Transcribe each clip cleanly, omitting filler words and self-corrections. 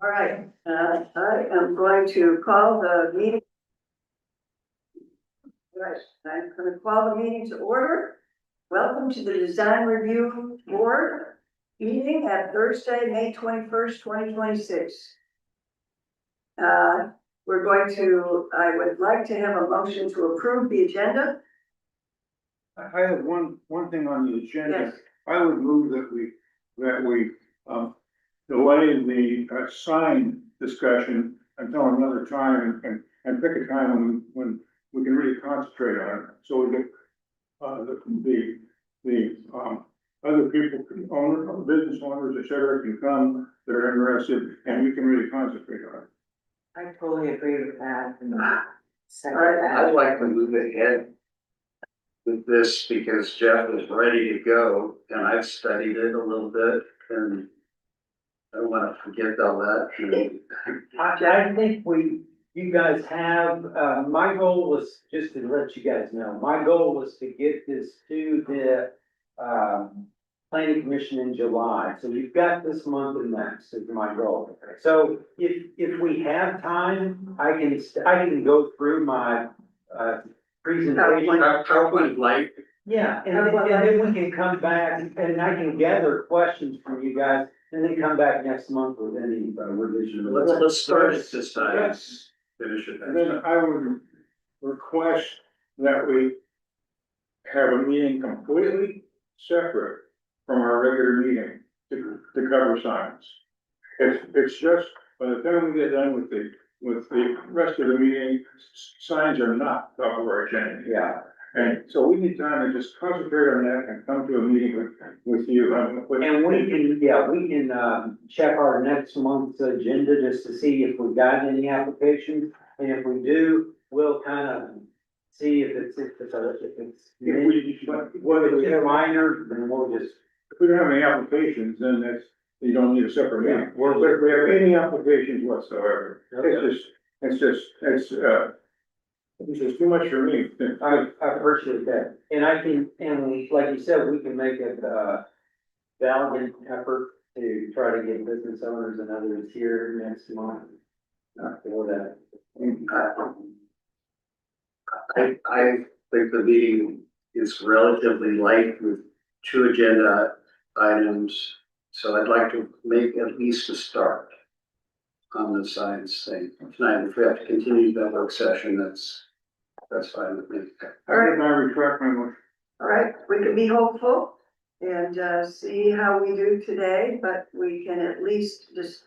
All right, I am going to call the meeting. Right, I'm going to call the meeting to order. Welcome to the Design Review Board meeting at Thursday, May 21st, 2026. We're going to, I would like to have a motion to approve the agenda. I have one thing on the agenda. Yes. I would move that we delay the sign discussion until another time and pick a time when we can really concentrate on it. So we get the other people, business owners, et cetera, can come that are interested and we can really concentrate on it. I totally agree with that. And second All right. that. I'd like to move ahead with this because Jeff is ready to go and I've studied it a little bit and I don't want to forget all that. I think you guys have, my goal was, just to let you guys know, my goal was to get this to the, planning commission in July. So you've got this month and next is my goal. So if we have time, I can go through my, presentation. PowerPoint light. Yeah, and then we can come back and I can gather questions from you guys and then come back next month with any revision. Let's start it this time. Yes. Finish it And next then time. I would request that we have a meeting completely separate from our regular meeting to cover signs. It's just, by the time we get done with the rest of the meeting, signs are not top of our agenda. Yeah. And so we need time to just concentrate on that and come to a meeting with you. And we can check our next month's agenda just to see if we've got any applications. And if we do, we'll kind of see if it's minor, then we'll just. If we don't have any applications, then you don't need a separate meeting. But if we have any applications whatsoever, it's just too much for me. I appreciate that. And like you said, we can make a valiant effort to try to get business owners and others here next month. For that. I think the meeting is relatively light with 2 agenda items. So I'd like to make at least a start on the science thing tonight. If we have to continue that work session, that's fine with me. I retract my motion. All right, we can be hopeful and see how we do today, but we can at least just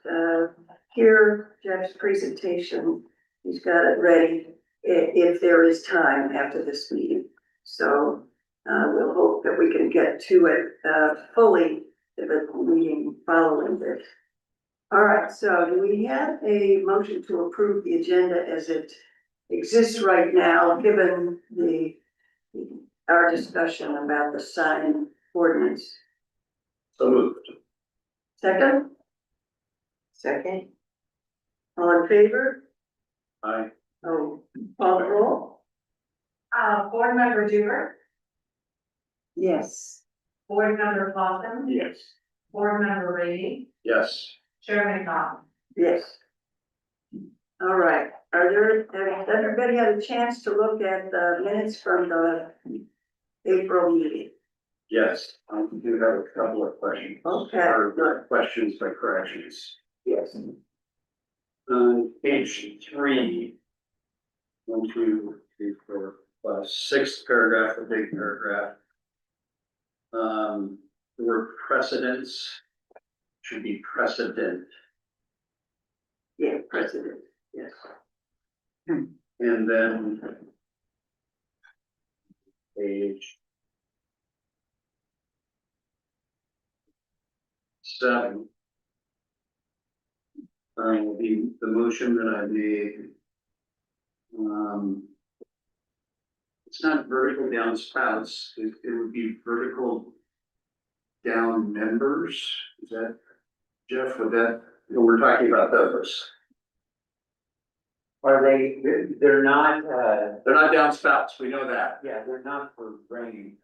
hear Jeff's presentation. He's got it ready if there is time after this meeting. So we'll hope that we can get to it fully to the meeting following this. All right, so do we have a motion to approve the agenda as it exists right now, given our discussion about the sign ordinance? So moved. Second, Second, all in favor? Aye. Oh, call the roll? Board Member Dewar, Yes. Board Member Fossum, Yes. Board Member Rady, Yes. Chairman Knopf. Yes. All right, has everybody had a chance to look at the minutes from the April meeting? Yes, I do have a couple of questions. Okay. Or not questions, but corrections. Yes. On page 3, 1, 2, 3, 4, 5, 6th paragraph, a big paragraph. The word precedence should be precedent. Yeah, president, yes. And then page 7. The motion that I made. It's not vertical down spouts, it would be vertical down members. Is that, Jeff, would that, we're talking about those. Are they, they're not, They're not down spouts, we know that. yeah, they're not for raining.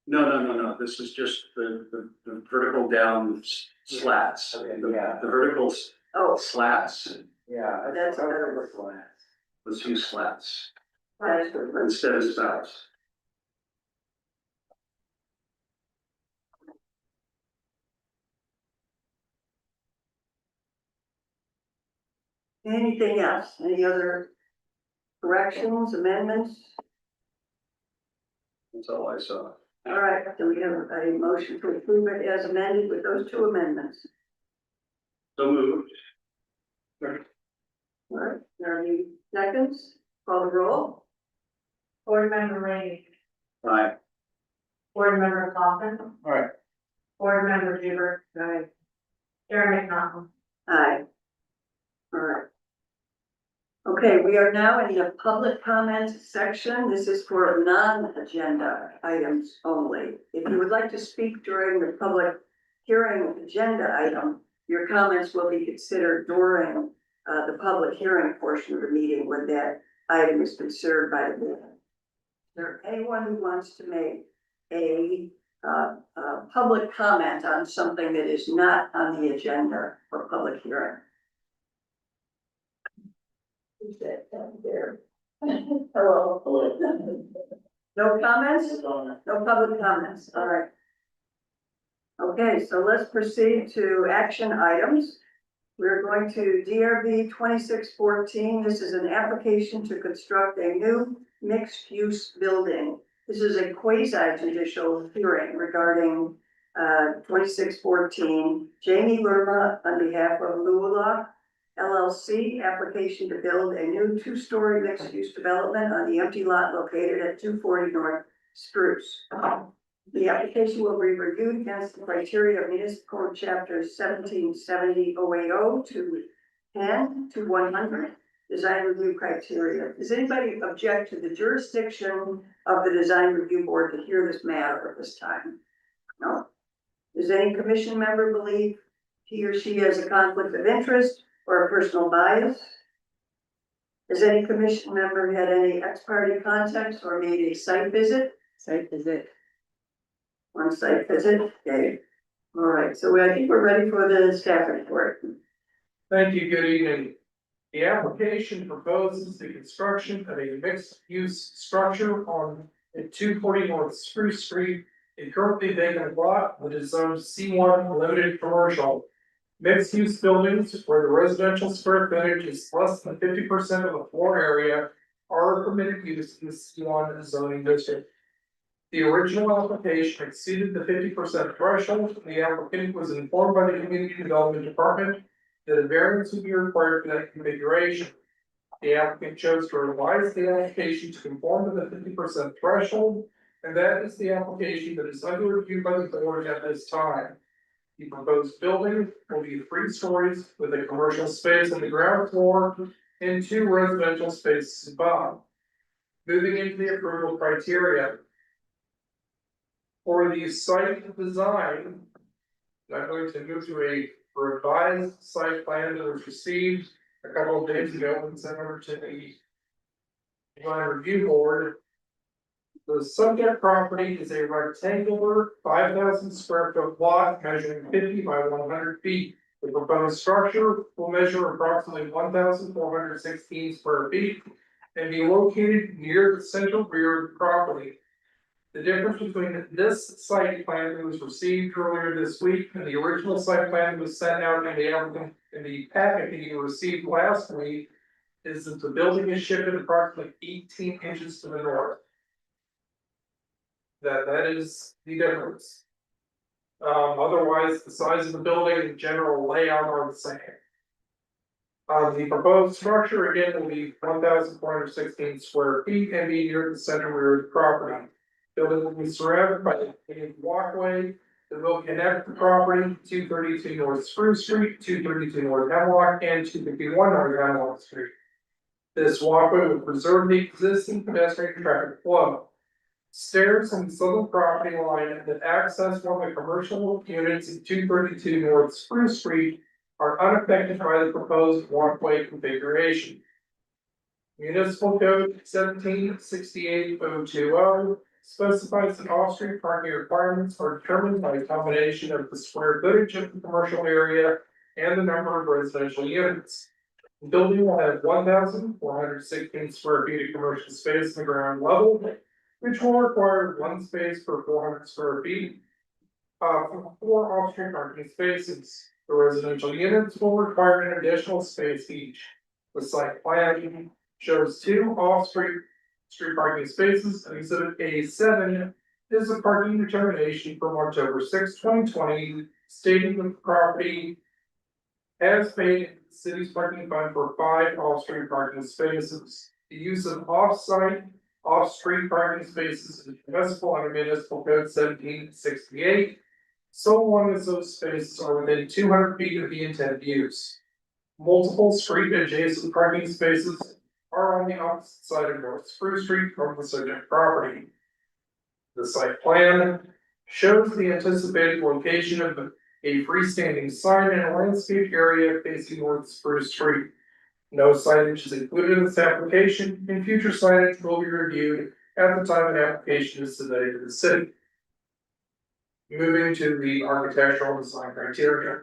No, this is just the vertical down slats. Okay, The- yeah. The vertical Oh, Slats, Yeah, That's that's better. over flats. let's use slats that's good. instead of spouts. Anything else? Any other corrections, amendments? That's all I saw. All right, do we have a motion to approve it as amended with those two amendments? So moved. All right, there are any seconds? Call the roll. Board member Rainey. Aye. Board member Coffin. Aye. Board member Hubert. Right. Chair McNaughton. Aye. All right. Okay, we are now in the public comment section. This is for non-agenda items only. If you would like to speak during the public hearing agenda item, your comments will be considered during the public hearing portion of the meeting when that item is considered by the board. Is there anyone who wants to make a public comment on something that is not on the agenda for public hearing? Who's that down there? Hello. No comments? No public comments, all right. Okay, so let's proceed to action items. We're going to DRB 2614. This is an application to construct a new mixed-use building. This is a quasi-judicial hearing regarding 2614. Jamie Lerma on behalf of Lula LLC, application to build a new two-story mixed-use development on the empty lot located at 240 North Spruce. The application will be reviewed against the criteria of municipal code chapters 1770-080 to 10 to 100 design review criteria. Does anybody object to the jurisdiction of the design review board to hear this matter at this time? No. Does any commission member believe he or she has a conflict of interest or a personal bias? Has any commission member had any ex-parte contacts or made a site visit? Site visit. One site visit, okay. All right, so I think we're ready for the staff report. Thank you, good evening. The application proposes the construction of a mixed-use structure on 240 North Spruce Street, a currently vacant lot that is zoned C1 limited commercial. Mixed-use buildings where the residential square footage is less than 50% of the floor area are permitted use in the C1 zoning district. The original application exceeded the 50% threshold, and the applicant was informed by the Community Development Department that a variance would be required for that configuration. The applicant chose to revise the application to conform to the 50% threshold, and that is the application that is under review by the board at this time. The proposed building will be 3 stories with a commercial space on the ground floor and 2 residential spaces above. Moving into the approval criteria. For the site design, I'm going to move to a revised site plan that was received a couple of days ago and sent over to the design review board. The subject property is a rectangular 5,000 square foot lot measuring 50 by 100 feet. The proposed structure will measure approximately 1,416 square feet and be located near the central rear of the property. The difference between this site plan that was received earlier this week and the original site plan that was sent out in the packet that you received last week is that the building is shifted approximately 18 inches to the north. That is the difference. Otherwise, the size of the building and general layout are the same. The proposed structure again will be 1,416 square feet and be near the center rear of the property. Building will be surrounded by a paved walkway that will connect the property to 232 North Spruce Street, 232 North Hemlock, and 251 North Hemlock Street. This walkway will preserve the existing pedestrian traffic flow. Stairs on the southern property line that access one of the commercial units in 232 North Spruce Street are unaffected by the proposed walkway configuration. Municipal Code 1768-020 specifies that off-street parking requirements are determined by a combination of the square footage of the commercial area and the number of residential units. The building will have 1,416 square feet of commercial space in the ground level, which will require one space per 400 square feet. For 4 off-street parking spaces, the residential units will require an additional space each. The site plan shows 2 street parking spaces, and exhibit A7 is a parking determination from October 6, 2020, stating that the property has paid the city's parking fund for 5 off-street parking spaces. The use of off-street parking spaces is permissible under municipal code 1768. So long as those spaces are within 200 feet of the intended use. Multiple street adjacent parking spaces are on the opposite side of North Spruce Street from the subject property. The site plan shows the anticipated location of a freestanding sign in a landscape area facing North Spruce Street. No signage is included in this application, and future signage will be reviewed at the time an application is submitted to the city. Moving to the architectural design criteria.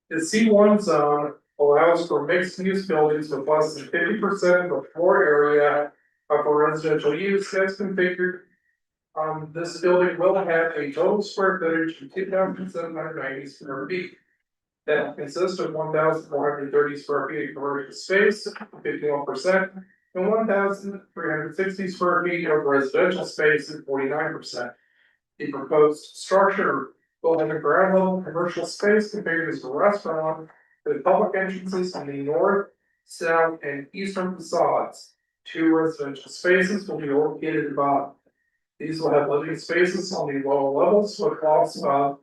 The C1 zone allows for mixed-use buildings with less than 50% of the floor area of a residential use as configured. This building will have a total square footage of 2,790 square feet. That will consist of 1,430 square feet of commercial space, 51%, and 1,360 square feet of residential space at 49%. The proposed structure will have a ground level commercial space configured as a restaurant with public entrances on the north, south, and eastern facades. 2 residential spaces will be located above. These will have living spaces on the lower levels with lofts above,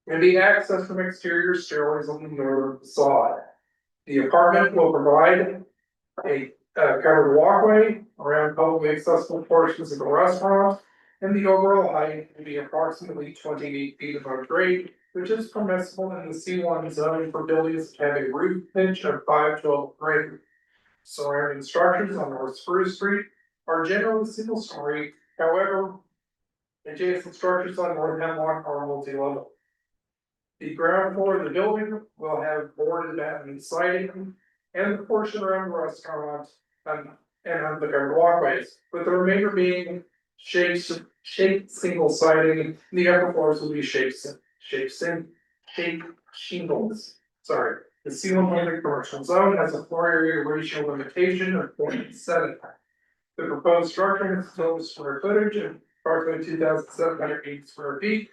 and be accessed from exterior stairways on the northern facade. The apartment will provide a covered walkway around publicly accessible portions of the restaurant, and the overall height will be approximately 28 feet above grade, which is permissible in the C1 zone for buildings that have a roof pitch of 5 to 12 greater. Surrounding structures on North Spruce Street are generally single story, however, adjacent structures on North Hemlock are multi-level. The ground floor of the building will have boarded batten siding and the portion around the restaurant and on the covered walkways, with the remainder being shaped single siding. The upper floors will be shaped shingles. Sorry. The C100 commercial zone has a floor area ratio limitation of 0.7. The proposed structure has a total square footage of approximately 2,780 square feet,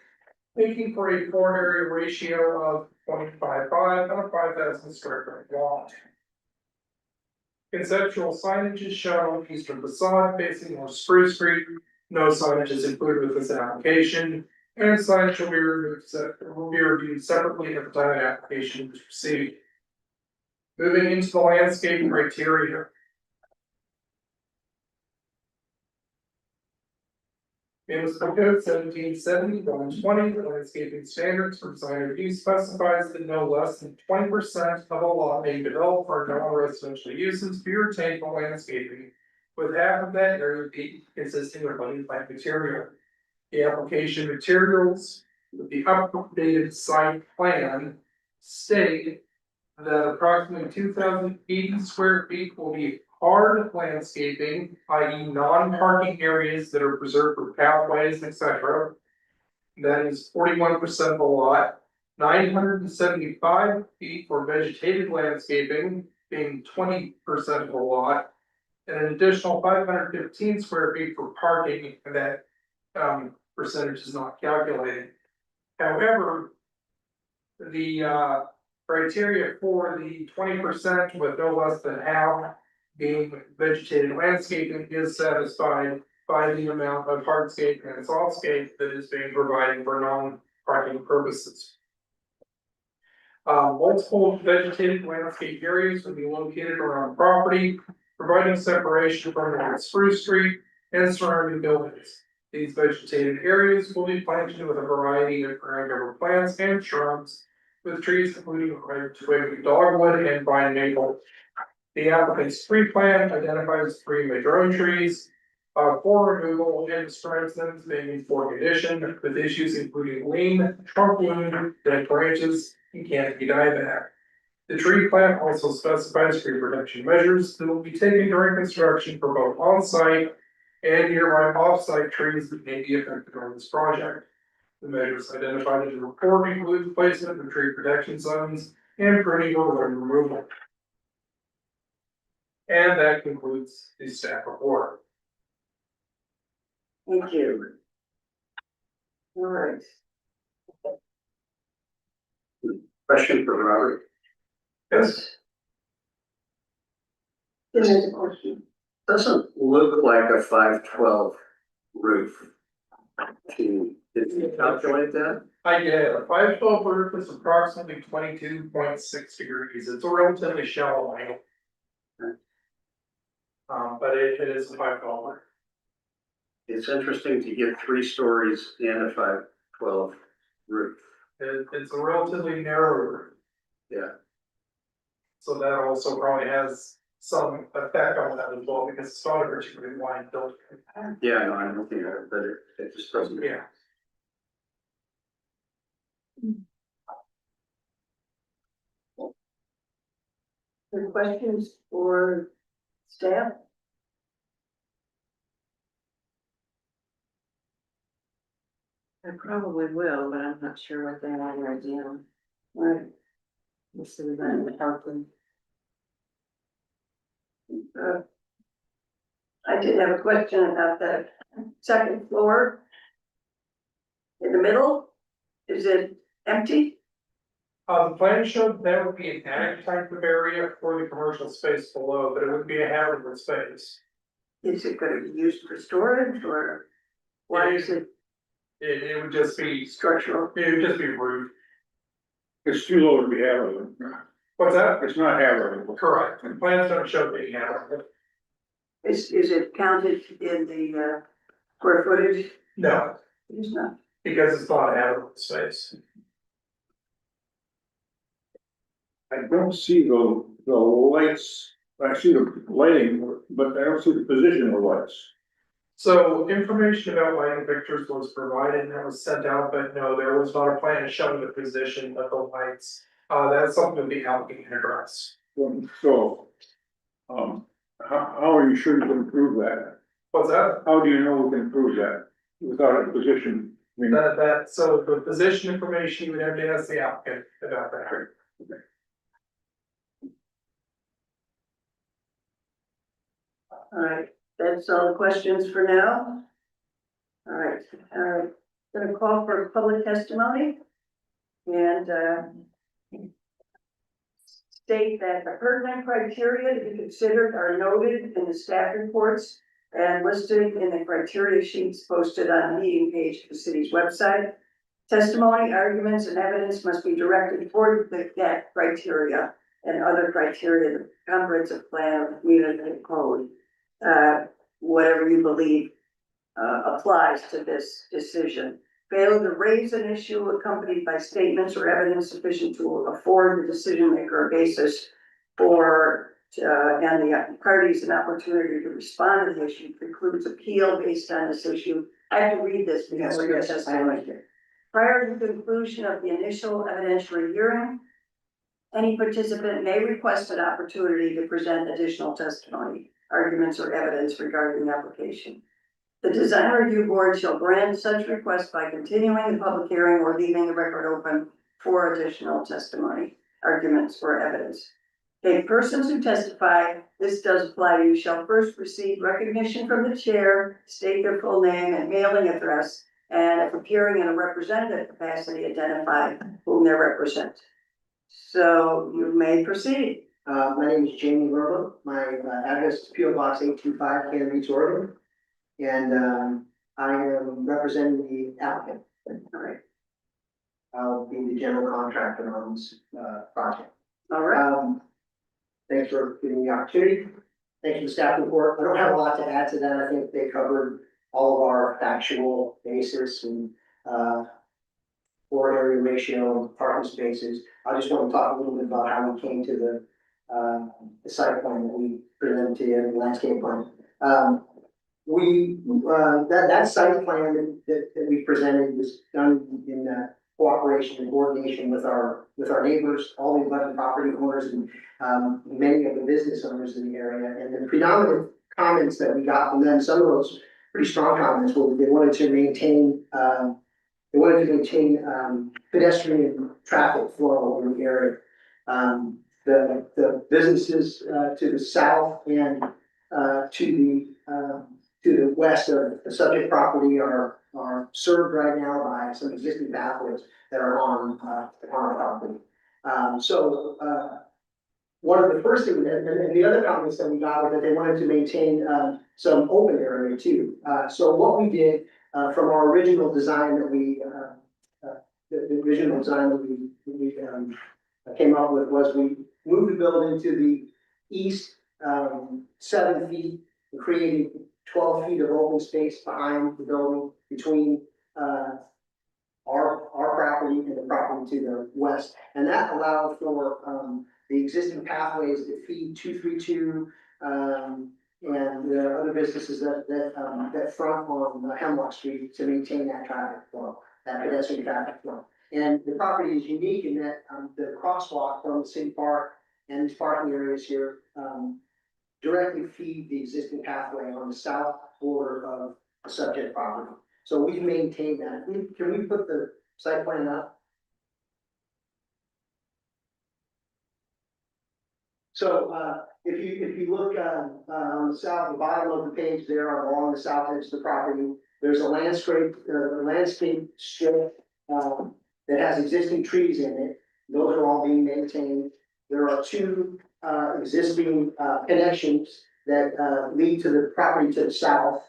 making for a floor area ratio of 0.55 on a 5,000 square foot lot. Conceptual signage is shown on the eastern facade facing North Spruce Street. No signage is included with this application, and signage will be reviewed separately at the time the application is received. Moving into the landscape criteria. Municipal Code 1770-120, the landscaping standards for design review specifies that no less than 20% of a lot may be developed for non-residential uses be retained for landscaping, with half of that area be consisting of budding plant material. The application materials with the updated site plan state that approximately 2,080 square feet will be hard landscaping, i.e. non-parking areas that are preserved for pathways, etc. That is 41% of the lot. 975 feet for vegetated landscaping, being 20% of the lot. And an additional 515 square feet for parking, and that percentage is not calculated. However, the criteria for the 20% with no less than half being vegetated landscaping is satisfied by the amount of hardscape and softscape that is being provided for non-parking purposes. Multiple vegetated landscape areas will be located around property, providing separation from North Spruce Street and surrounding buildings. These vegetated areas will be planted with a variety of ground cover plants and shrubs, with trees including red twig dogwood and vine maple. The applicant's tree plan identifies 3 madrone trees, For removal and strengthens being in poor condition with issues including lean, trunk wound, dead branches, and canopy dieback. The tree plan also specifies tree protection measures that will be taken during construction for both on-site and nearby off-site trees that may be affected on this project. The measures identified in the report include placement of tree protection zones and pruning or limb removal. And that concludes the staff report. Thank you. All right. Question for Robert. Yes. This is a question. Doesn't look like a 512 roof. Did you calculate that? I did, a 512 roof is approximately 22.6 degrees, it's a relatively shallow angle. But it is a 512. It's interesting to get 3 stories and a 512 roof. It's a relatively narrow roof, Yeah, so that also probably has some effect on that as well, because it's not a particularly wide building. yeah, no, I'm looking at it, but it just doesn't. Yeah. Any questions for staff? I probably will, but I'm not sure what they are right now. Right. This is that helping. I did have a question about that second floor. In the middle, is it empty? The plan showed that would be an attic type of area for the commercial space below, but it would be a habitable space. Is it gonna be used for storage or why is it It would just be, structural? it would just be roof. It's too low to be habitable. What's that? It's not habitable. Correct, the plans don't show being habitable. Is it counted in the square footage? No, It is not. because it's not a habitable space. I don't see the lights, I see the lighting, but I don't see the position of the lights. So information about lighting fixtures was provided and that was sent out, but no, there was not a plan showing the position of the lights. That's something that the applicant can address. So, how are you sure you can improve that? What's that? How do you know we can improve that without a position? I mean, So the position information, you would have to ask the applicant about that. All right, that's all the questions for now. All right, gonna call for public testimony. And, state that the pertinent criteria to be considered are noted in the staff reports and listed in the criteria sheets posted on the meeting page of the city's website. Testimony, arguments, and evidence must be directed toward that criteria and other criteria, the comprehensive plan of community code. Whatever you believe applies to this decision. Fail to raise an issue accompanied by statements or evidence sufficient to afford the decision maker a basis for and the parties an opportunity to respond to the issue precludes appeal based on this issue. I have to read this because we're Yes, just I like it. prior to the conclusion of the initial evidentiary hearing, any participant may request an opportunity to present additional testimony, arguments, or evidence regarding the application. The design review board shall grant such request by continuing the public hearing or leaving the record open for additional testimony, arguments, or evidence. Okay, persons who testify, this does apply to you, shall first receive recognition from the chair, state their full name and mailing address, and if appearing in a representative capacity, identify whom they represent. So you may proceed. My name is Jamie Verba. My address is P.O. Box 825, Cannon Beach, Oregon. And I am representing the applicant. All right, I'll be the general contractor on this project. all right. Thanks for giving me the opportunity. Thanks for the staff report. I don't have a lot to add to that. I think they covered all of our factual basis and floor area ratio, parking spaces. I just want to talk a little bit about how we came to the site plan that we presented to you, the landscape plan. that site plan that we presented was done in cooperation and coordination with our neighbors, all the abutting property owners and many of the business owners in the area. And the predominant comments that we got from them, some of those pretty strong comments, were they wanted to maintain, pedestrian traffic flow in the area. The businesses to the south and to the west of the subject property are served right now by some existing pathways that are on our property. One of the first things, and the other comments that we got were that they wanted to maintain some open area too. So what we did from our original design that the original design that we came up with was we moved the building to the east 7 feet, and created 12 feet of open space behind the building between our property and the property to the west. And that allowed for the existing pathways that feed 232 and the other businesses that front on Hemlock Street to maintain that traffic flow, that pedestrian traffic flow. And the property is unique in that the crosswalk from the city park and these parking areas here directly feed the existing pathway on the south border of the subject property. So we've maintained that. Can we put the site plan up? So if you look on the south, the bottom of the page there, along the south edge of the property, there's a landscape strip that has existing trees in it. Those are all being maintained. There are two existing connections that lead to the property to the south,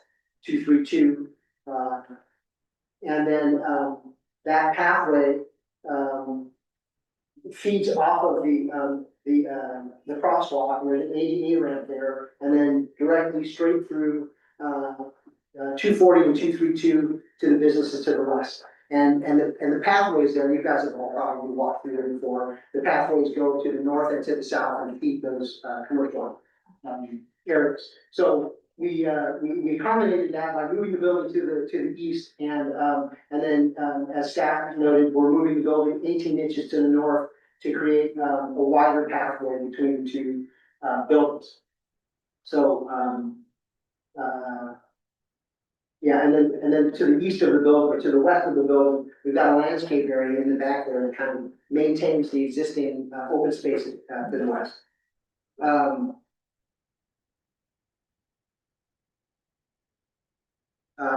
232. And then that pathway feeds off of the crosswalk. There's an ADA ramp there, and then directly straight through 240 and 232 to the businesses to the west. And the pathways there, you guys have all probably walked through there before. The pathways go to the north and to the south and feed those commercial areas. So we accommodated that by moving the building to the east, and then as staff noted, we're moving the building 18 inches to the north to create a wider pathway between the two buildings. So yeah, and then to the east of the building, or to the west of the building, we've got a landscape area in the back there that kind of maintains the existing open space to the west.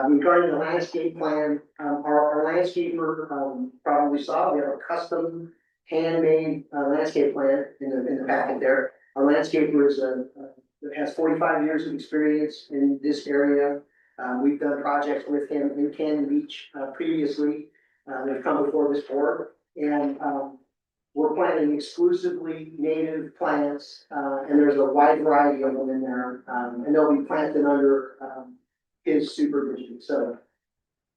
Regarding the landscape plan, our landscaper probably saw, we have a custom handmade landscape plan in the packet there. Our landscaper has 45 years of experience in this area. We've done projects with him in Cannon Beach previously. They've come before this board, and we're planting exclusively native plants, and there's a wide variety of them in there, and they'll be planted under his supervision. So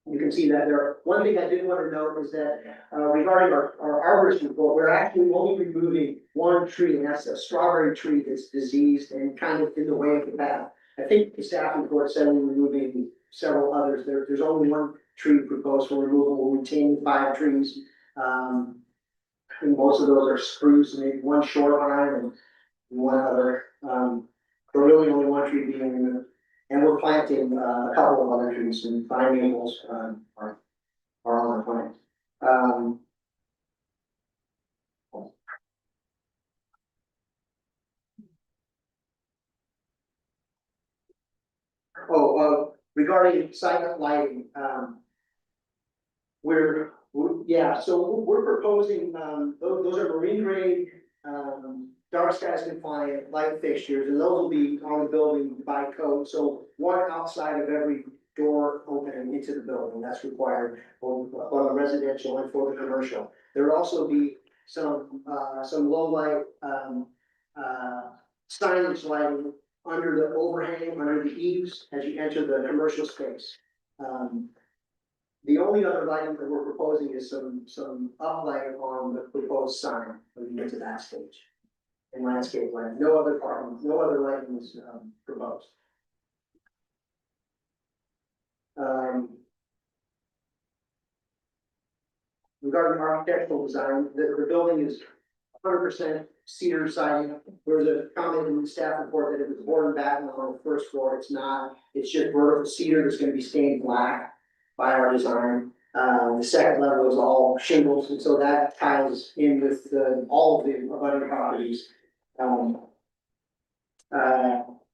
you can see that there. One thing I did want to note is that regarding our arborist report, we're actually only removing one tree, and that's a strawberry tree that's diseased and kind of in the way of the path. I think the staff report said we're removing several others. There's only one tree proposed for removal. We're retaining 5 trees. I think most of those are spruce, maybe one shoreline and one other. But really only one tree being removed. And we're planting a couple of other trees, and pine maples are on the plant. Regarding site lighting, we're proposing, those are marine grade, dark skies compliant light fixtures, and those will be on the building by code. So one outside of every door opening into the building, that's required for the residential and for the commercial. There will also be some low light, signage lighting under the overhang, under the eaves, as you enter the commercial space. The only other lighting that we're proposing is some uplight on the proposed sign when you get to that stage. And landscape lighting, no other lighting is proposed. Regarding architectural design, the building is 100% cedar siding. There was a comment in the staff report that it was board and batten on the first floor. It's not. It's just vertical cedar that's gonna be stained black by our design. The second level is all shingles, and so that ties in with all of the abutting properties. The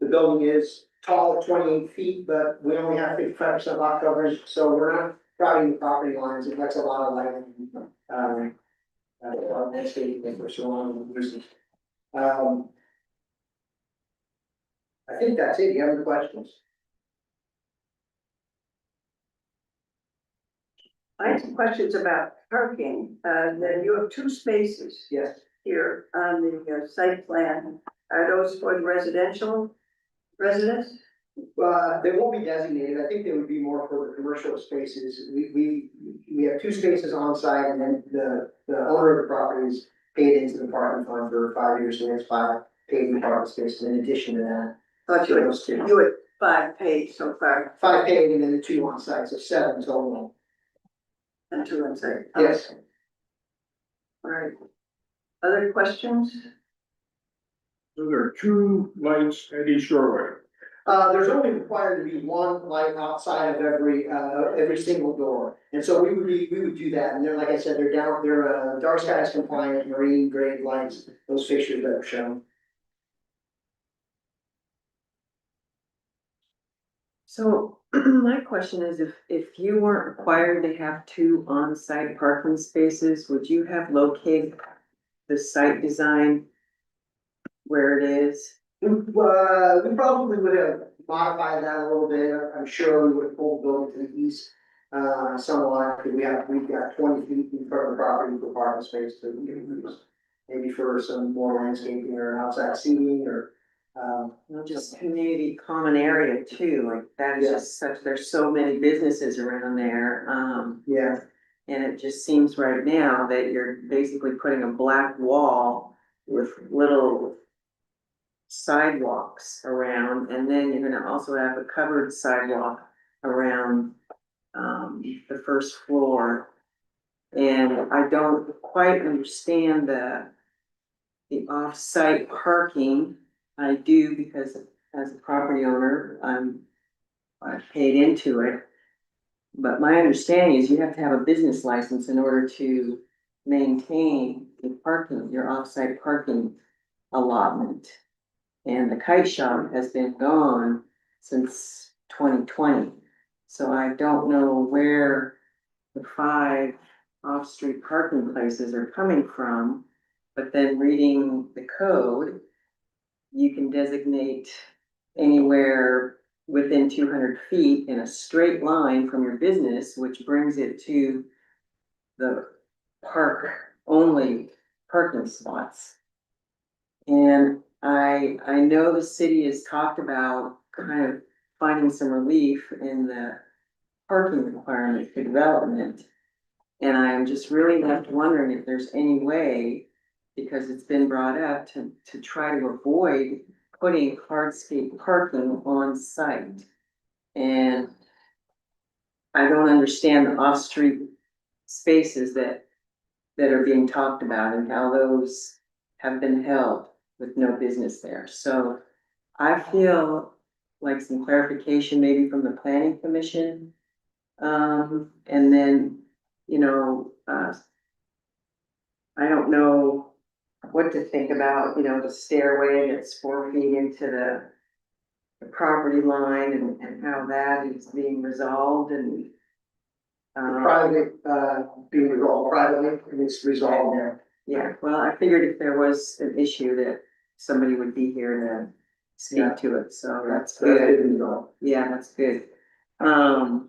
building is tall at 28 feet, but we only have 55% lot coverage, so we're not crowding the property lines. It lets a lot of light in. Landscaping that we're surrounded with. I think that's it. You have any questions? I have some questions about parking. Then you have 2 spaces Yes. here on the site plan. Are those for the residential residents? They won't be designated. I think they would be more for the commercial spaces. We have 2 spaces on site, and then the owner of the property is paid into the parking fund for 5 years, so there's 5 paid parking spaces in addition to that. Thought you Those two. had 5 paid so far 5 paid and then the 2 on site, so 7 total. and 2 on site. Yes. All right. Other questions? So there are 2 lights at each doorway. There's only required to be 1 light outside of every single door. And so we would do that. And they're, like I said, they're dark skies compliant, marine grade lights, those fixtures that are shown. So my question is, if you weren't required to have 2 on-site parking spaces, would you have located the site design where it is? We probably would have modified that a little bit. I'm sure we would have pulled the building to the east, somewhat, because we've got 20 feet in front of the property for parking space that we can use. Maybe for some more landscaping or outside seating or, Just community common area too, like that is just such, there's so many businesses around there. yeah. And it just seems right now that you're basically putting a black wall with little sidewalks around, and then you're gonna also have a covered sidewalk around the first floor. And I don't quite understand the off-site parking. I do because as a property owner, I've paid into it. But my understanding is you have to have a business license in order to maintain the parking, your off-site parking allotment. And the kite shop has been gone since 2020. So I don't know where the 5 off-street parking places are coming from. But then reading the code, you can designate anywhere within 200 feet in a straight line from your business, which brings it to the park only parking spots. And I know the city has talked about kind of finding some relief in the parking requirement for development. And I'm just really left wondering if there's any way, because it's been brought up, to try to avoid putting hardscape parking on site. And I don't understand the off-street spaces that are being talked about and how those have been held with no business there. So I feel like some clarification maybe from the planning commission. And then, I don't know what to think about, the stairway that's 4 feet into the property line and how that is being resolved and. Private, being resolved privately, and it's resolved there. Yeah, well, I figured if there was an issue that somebody would be here to speak to it, so that's good. Yeah, that's good. And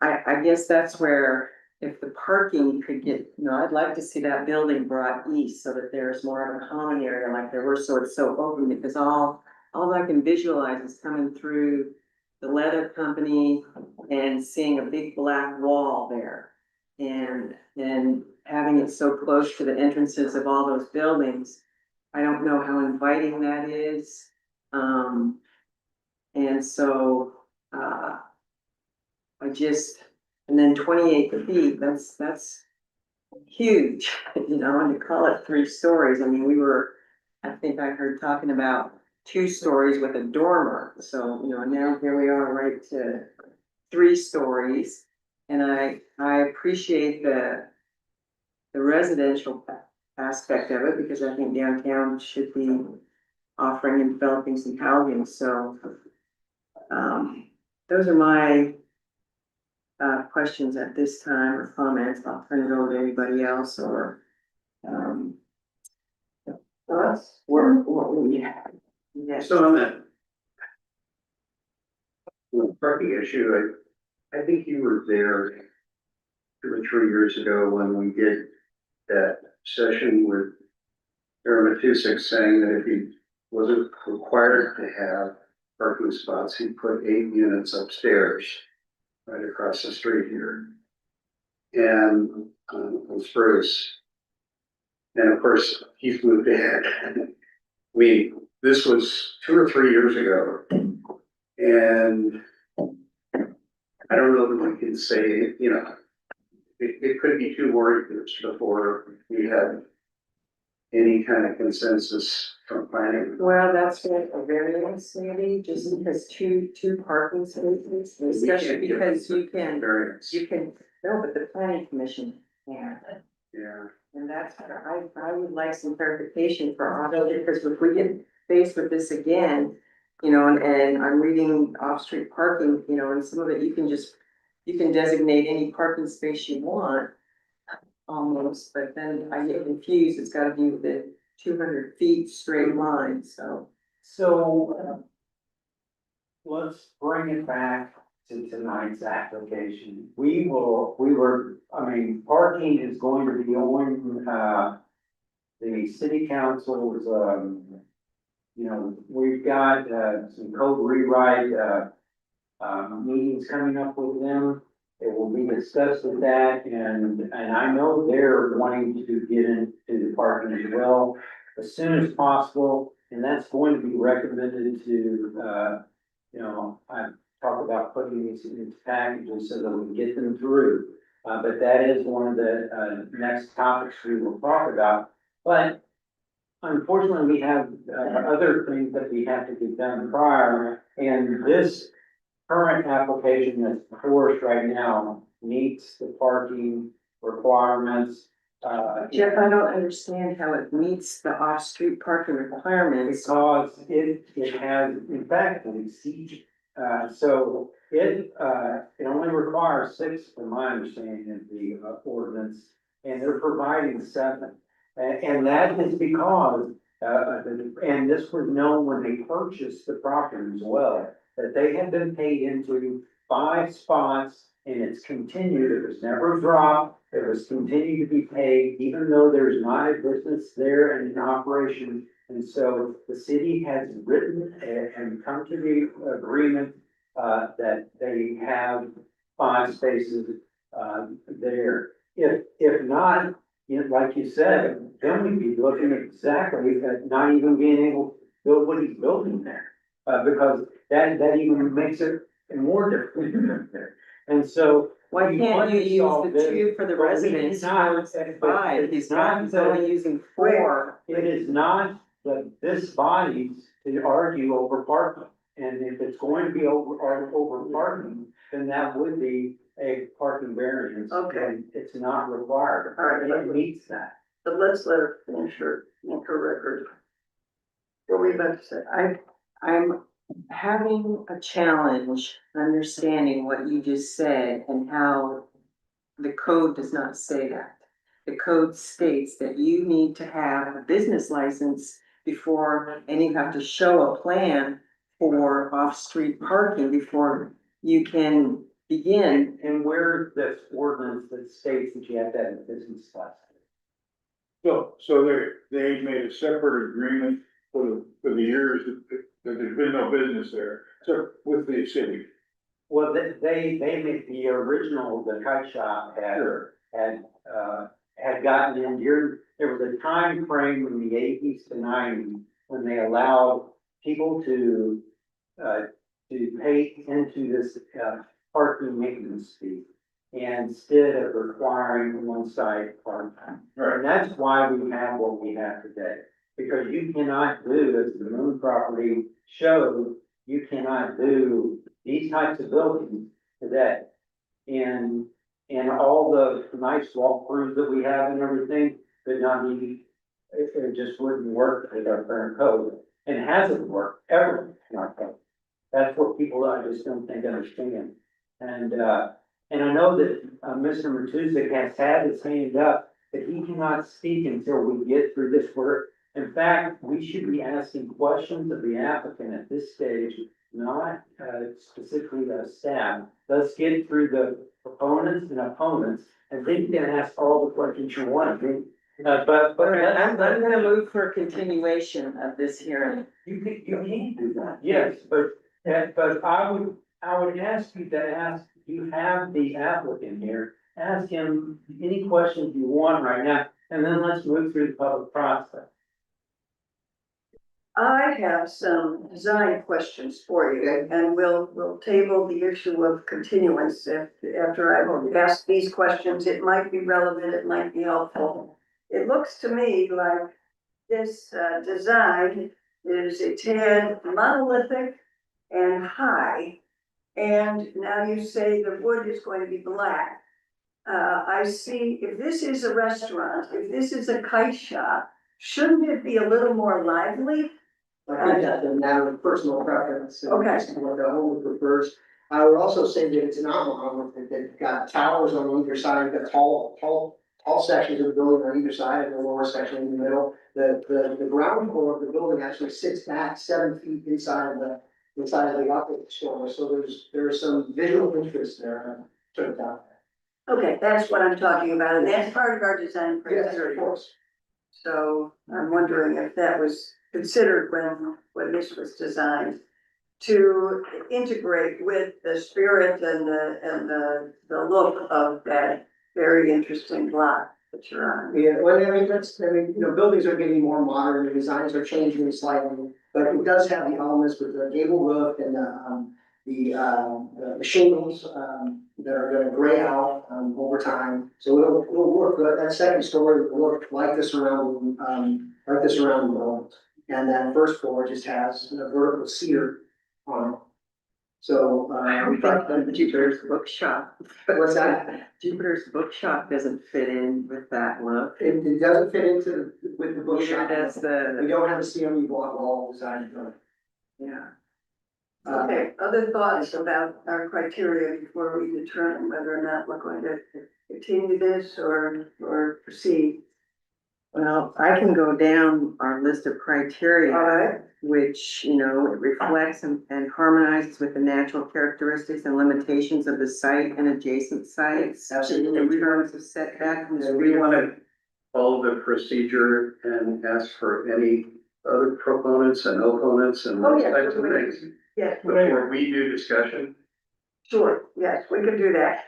I guess that's where, if the parking could get, I'd like to see that building brought east so that there's more of a common area, like there were sort of so open, because all I can visualize is coming through the leather company and seeing a big black wall there. And having it so close to the entrances of all those buildings, I don't know how inviting that is. And so, and then 28 feet, that's huge, you know, and to call it 3 stories, I mean, I think I heard talking about 2 stories with a dormer, so, you know, now here we are right to 3 stories. And I appreciate the residential aspect of it, because I think downtown should be offering and developing some housing, so. Those are my questions at this time, or comments. I'll turn it over to anybody else, or what we have. Next. So on that parking issue, I think you were there 2 or 3 years ago when we did that session with Aaron Matusek saying that if he wasn't required to have parking spots, he put 8 units upstairs right across the street here. And on Spruce. And of course, he's moved ahead. I mean, this was 2 or 3 years ago. And I don't know that we can say, you know, it could be 2 more years before we had any kind of consensus from planning. Well, that's what a variance maybe, just because two parking spaces, especially because you can, Variance. no, but the planning commission can. Yeah. And that's, I would like some clarification for auto, because if we get faced with this again, you know, and I'm reading off-street parking, you know, and some of it, you can designate any parking space you want. Almost, but then I get confused, it's gotta be within 200 feet straight line, so. So let's bring it back to tonight's application. Parking is going to be on, the city council's, you know, we've got, some code rewrite, meetings coming up with them. It will be discussed with that, and I know they're wanting to get into the parking as well as soon as possible, and that's going to be recommended to, you know, I talked about putting these into packages so that we can get them through. But that is one of the, next topics we will talk about, but unfortunately, we have, other things that we have to get done prior, and this current application that's before us right now meets the parking requirements. Jeff, I don't understand how it meets the off-street parking requirements. Because it has, in fact, an exceed, so it only requires 6, from my understanding of the ordinance, and they're providing 7. And that is because, and this was known when they purchased the property as well, that they had been paid into 5 spots, and it's continued, it was never dropped, it was continued to be paid, even though there's not a business there and in operation. And so the city has written and come to the agreement, that they have 5 spaces, there. If not, you know, like you said, then we'd be looking exactly at not even being able to build what he's building there. Because that even makes it more difficult there. And so. Why we can't want you to use solve the this, 2 for the but we residents? cannot- Five, he's only using 4. It is not this body's to argue over parking. And if it's going to be over parking, then that would be a parking variance. Okay. And it's not required. All right. It meets that. But let's let her finish her record. What were you about to say? I'm having a challenge understanding what you just said and how the code does not say that. The code states that you need to have a business license before, and you have to show a plan for off-street parking before you can begin. And where's this ordinance that states that you have to have a business license? So they made a separate agreement for the years that there's been no business there, so with the city. Well, they made the original, the kite shop had gotten in here. There was a time frame in the 80s to 90s when they allowed people to to pay into this, parking maintenance fee instead of requiring one-side parking. Right. And that's why we have what we have today. Because you cannot do, as the Moon property showed, you cannot do these types of buildings today. And all the nice walkthroughs that we have and everything could not be, it just wouldn't work with our current code. And hasn't worked ever in our code. That's what people I just don't think understand. And I know that, Mr. Matusik has had his hand up, but he cannot speak until we get through this work. In fact, we should be asking questions of the applicant at this stage, not, specifically the staff. Let's get through the proponents and opponents, and then you can ask all the questions you want. But All right, I'm gonna move for a continuation of this hearing. you can do that, yes, but I would ask you to ask, you have the applicant here, ask him any questions you want right now, and then let's move through the public process. I have some design questions for you, and we'll table the issue of continuance after I've asked these questions. It might be relevant, it might be helpful. It looks to me like this, design is a tad monolithic and high. And now you say the wood is going to be black. I see, if this is a restaurant, if this is a kite shop, shouldn't it be a little more lively? I think that's a matter of personal preference. And Okay. just what the owner prefers. I would also say that it's not monolithic, they've got towers on either side, you've got tall sections of the building on either side, and the lower section in the middle. The ground floor of the building actually sits back 7 feet inside of the upper store, so there's some visual interest there, took it down. Okay, that's what I'm talking about, and that's part of our design Yes, of criteria. course. So I'm wondering if that was considered when this was designed to integrate with the spirit and the look of that very interesting block that you're on. Yeah, well, buildings are getting more modern, the designs are changing slightly, but it does have the elements with the gable roof and the shingles, that are gonna gray out, over time. So it'll work good, that second story will look like this around the building. And that first floor just has a vertical cedar on it. So, we thought that Jupiter's Bookshop. what's that? Jupiter's Bookshop doesn't fit in with that look. It doesn't fit into, with the bookshop. Neither does We the, don't have a CME block wall design for it. yeah. Okay, other thoughts about our criteria before we determine whether or not we're going to continue this or proceed? Well, I can go down our list of All criteria, right, which, it reflects and harmonizes with the natural characteristics and limitations of the site and adjacent sites. Absolutely. In terms of setback from the And we street. want to follow the procedure and ask for any other proponents and opponents and Oh, those yes, types of we're ready. things yes, before we do discussion. sure, yes, we can do that.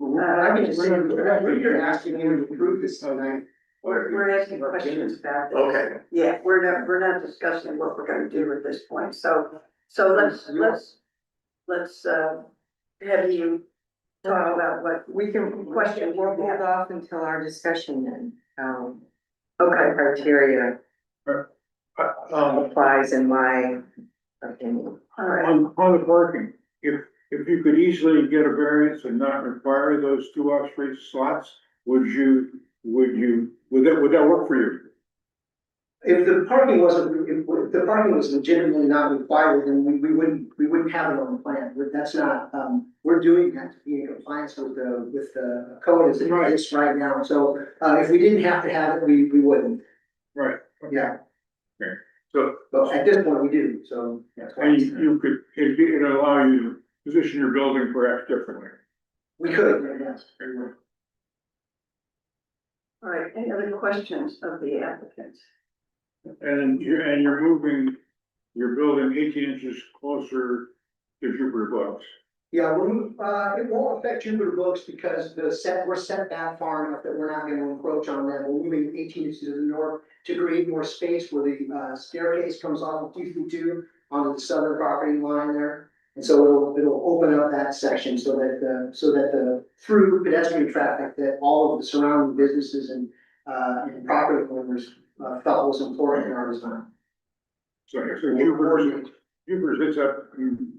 I can just say, we're asking you to approve this tonight. We're asking questions about this. Okay. Yeah, we're not discussing what we're gonna do at this point, so let's have you talk about what, We can, Question. we'll hold off until our discussion then. okay, Criteria Um, applies in my opinion. all right. on the parking, if you could easily get a variance and not require those two off-street slots, would that work for you? If the parking was legitimately not required, then we wouldn't have it on the plan, but that's not, we're doing that to be in compliance with the code as it exists right now, so, if we didn't have to have it, we wouldn't, Right. yeah, So, but at this point, we do, so. That's why and it's- you could, it'd allow you to position your building perhaps differently. We could, yes. All right, any other questions of the applicant? And you're moving your building 18 inches closer to Jupiter Books. Yeah, it won't affect Jupiter Books because we're set back far enough that we're not gonna encroach on them. We're moving 18 inches to the north to create more space where the staircase comes off of 232 onto the southern property line there. And so it'll open up that section so that the through pedestrian traffic, that all of the surrounding businesses and property owners, felt was important in our design. So Jupiter's hits up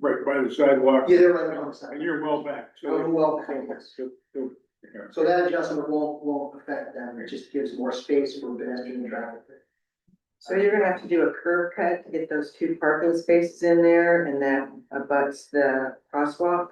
right by the sidewalk, Yeah, they're right on the side. and you're well back, Oh, so. well, yes. Yeah. So that adjustment won't affect them, it just gives more space for pedestrian traffic. So you're gonna have to do a curb cut to get those 2 parking spaces in there, and that abuts the crosswalk?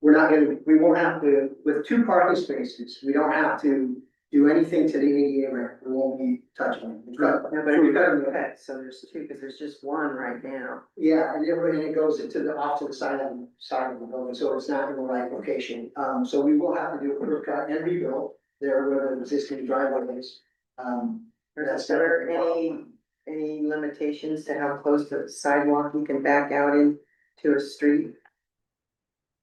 We won't have to, with 2 parking spaces, we don't have to do anything to the ADA ramp, we won't be touching it. We've got- No, but you're gonna cut, so there's 2, because there's just 1 right now. Yeah, and it goes off to the side of the building, so it's not in the right location. So we will have to do a curb cut and rebuild there where the existing driveway is. Is there any limitations to how close to the sidewalk you can back out into a street?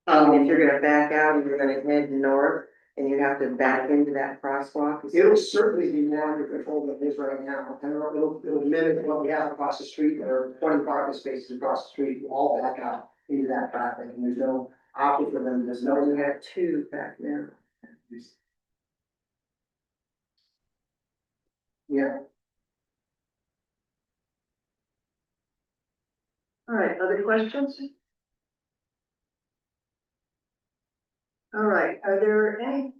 I mean, if you're gonna back out and you're gonna head north and you have to back into that crosswalk. It'll certainly be more under control than it is right now, and it'll mimic what we have across the street. There are 20 parking spaces across the street, we all back out into that traffic, and there's no option for them, there's No, you no. have 2 back there. Yeah, All right, other questions? All right, are there any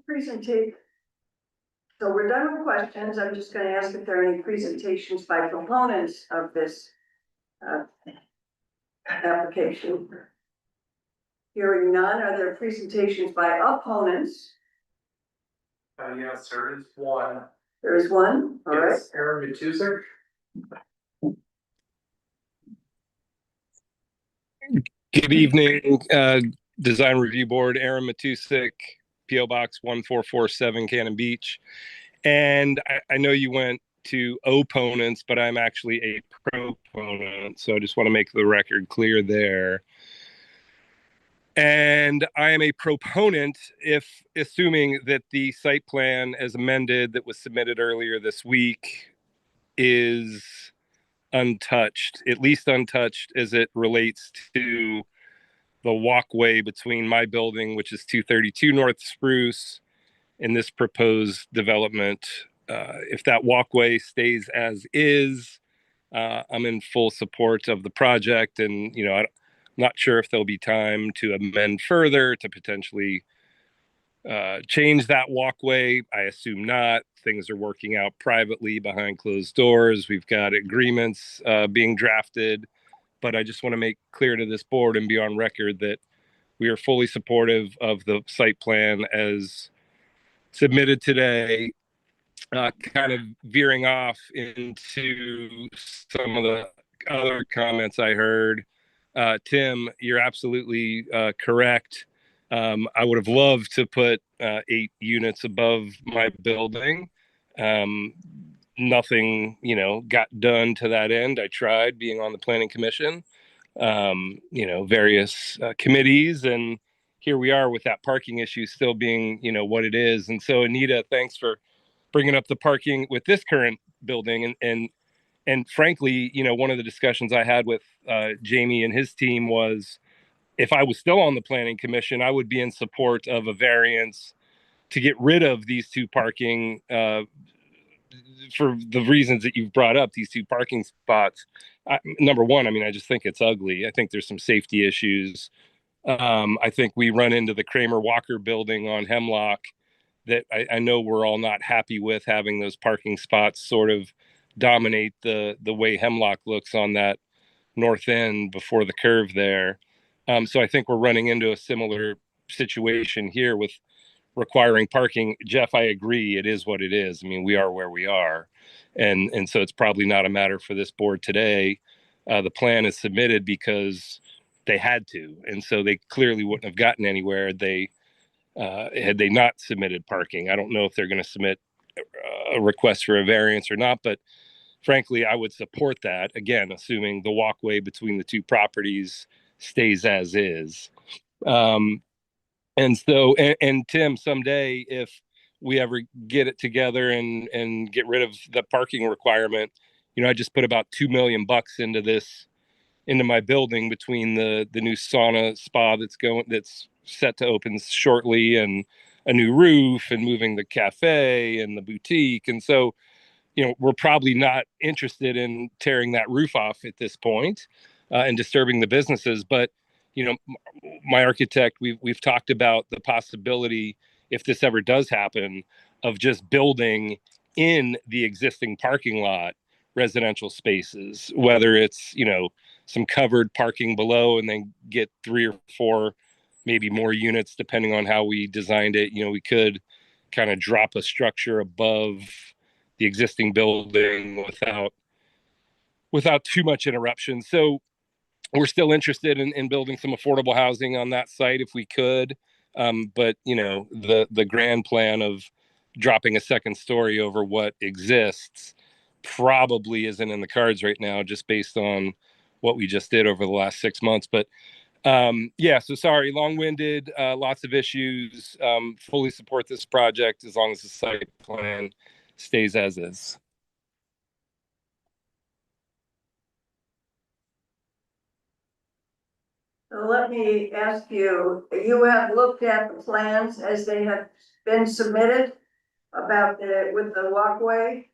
so we're done with questions. I'm just gonna ask if there are any presentations by proponents of this application. Hearing none, are there presentations by opponents? Yes, there is one. There is one, all right. Yes, Aaron Matusik. Good evening, Design Review Board, Aaron Matusik, PO Box 1447, Cannon Beach. And I know you went to opponents, but I'm actually a proponent. So I just want to make the record clear there. And I am a proponent if assuming that the site plan as amended that was submitted earlier this week is untouched, at least untouched as it relates to the walkway between my building, which is 232 North Spruce, and this proposed development. If that walkway stays as is, I'm in full support of the project, and I'm not sure if there'll be time to amend further to potentially change that walkway. I assume not. Things are working out privately behind closed doors. We've got agreements being drafted, but I just want to make clear to this board and be on record that we are fully supportive of the site plan as submitted today. Kind of veering off into some of the other comments I heard. Tim, you're absolutely correct. I would have loved to put 8 units above my building. Nothing, got done to that end. I tried being on the planning commission, various committees, and here we are with that parking issue still being, what it is. And so, Anita, thanks for bringing up the parking with this current building. And frankly, one of the discussions I had with Jamie and his team was, if I was still on the planning commission, I would be in support of a variance to get rid of these 2 parking for the reasons that you've brought up, these 2 parking spots. Number one, I just think it's ugly. I think there's some safety issues. I think we run into the Kramer Walker building on Hemlock that I know we're all not happy with, having those parking spots sort of dominate the way Hemlock looks on that north end before the curve there. So I think we're running into a similar situation here with requiring parking. Jeff, I agree, it is what it is. We are where we are. And so it's probably not a matter for this board today. The plan is submitted because they had to. And so they clearly wouldn't have gotten anywhere had they not submitted parking. I don't know if they're going to submit a request for a variance or not, but frankly, I would support that, again, assuming the walkway between the 2 properties stays as is. And so, and Tim, someday, if we ever get it together and get rid of the parking requirement, I just put about $2 million into into my building between the new sauna spa that's set to open shortly, and a new roof, and moving the cafe and the boutique. And so, we're probably not interested in tearing that roof off at this point, and disturbing the businesses. But, my architect, we've talked about the possibility, if this ever does happen, of just building in the existing parking lot residential spaces, whether it's, some covered parking below, and then get 3 or 4, maybe more units, depending on how we designed it. We could kind of drop a structure above the existing building without too much interruption. So we're still interested in building some affordable housing on that site if we could. But the grand plan of dropping a second story over what exists probably isn't in the cards right now, just based on what we just did over the last 6 months. But yeah, so sorry, long-winded, lots of issues. Fully support this project as long as the site plan stays as is. So let me ask you, you have looked at the plans as they have been submitted with the walkway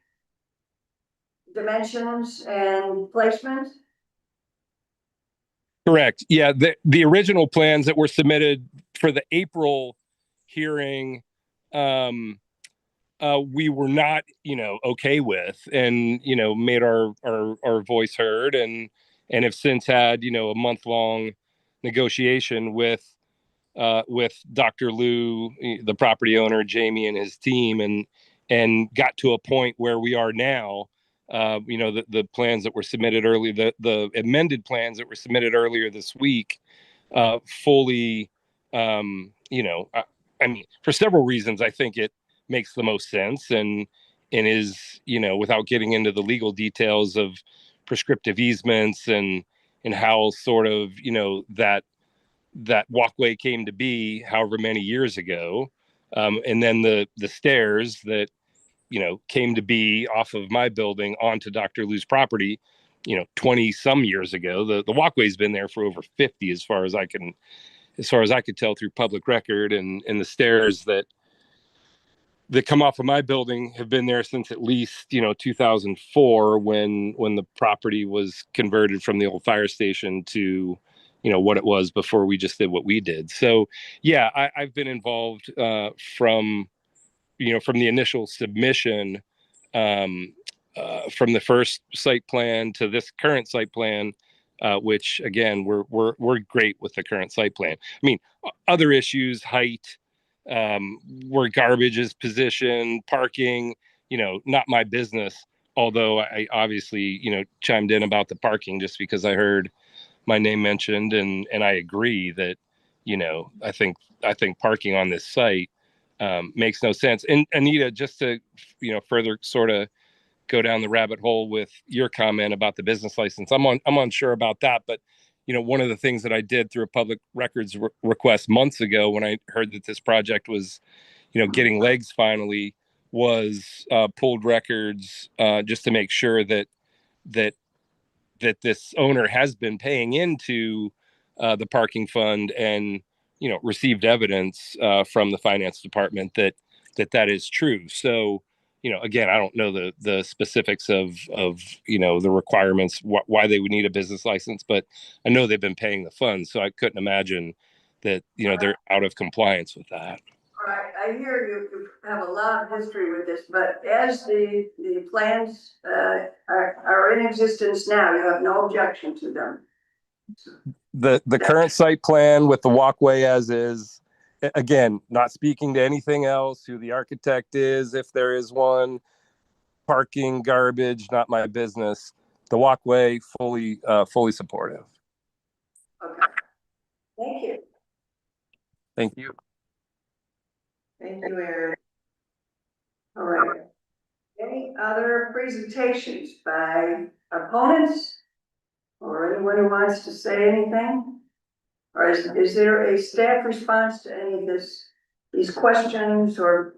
dimensions and placement? Correct. Yeah, the original plans that were submitted for the April hearing, we were not, okay with, and made our voice heard, and have since had a month-long negotiation with Dr. Liu, the property owner, Jamie, and his team, and got to a point where we are now. The plans that were submitted early, the amended plans that were submitted earlier this week, fully, I mean, for several reasons, I think it makes the most sense, and is, without getting into the legal details of prescriptive easements, and how sort of, that walkway came to be however many years ago. And then the stairs that, came to be off of my building onto Dr. Liu's property, 20 some years ago. The walkway's been there for over 50, as far as I could tell through public record, and the stairs that come off of my building have been there since at least 2004, when the property was converted from the old fire station to what it was before we just did what we did. So yeah, I've been involved from the initial submission, from the first site plan to this current site plan, which again, we're great with the current site plan. I mean, other issues, height, where garbage is positioned, parking, not my business. Although I obviously, chimed in about the parking just because I heard my name mentioned, and I agree that, I think parking on this site makes no sense. And Anita, just to, further sort of go down the rabbit hole with your comment about the business license, I'm unsure about that, but one of the things that I did through a public records request months ago, when I heard that this project was, getting legs finally, was pulled records, just to make sure that this owner has been paying into the parking fund, and received evidence from the finance department that is true. So again, I don't know the specifics of the requirements, why they would need a business license, but I know they've been paying the funds, so I couldn't imagine that they're out of compliance with that. All right, I hear you have a lot of history with this, but as the plans are in existence now, you have no objection to them. The current site plan with the walkway as is, again, not speaking to anything else, who the architect is, if there is one, parking, garbage, not my business. The walkway, fully supportive. Okay. Thank you. Thank you. Thank you, Aaron. All right. Any other presentations by opponents? Or anyone who wants to say anything? Or is there a staff response to any of these questions or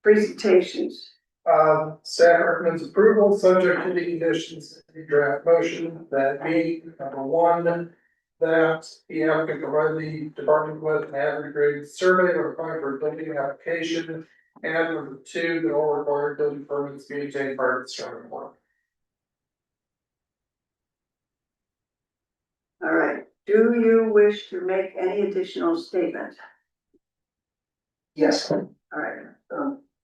presentations? Staff recommends approval, subject to the conditions in the draft motion, that be, number one, that the applicant provide the department with an average grade survey required for a building application, and number two, that all required building permits be obtained prior to starting work. All right, do you wish to make any additional statement? Yes, All right,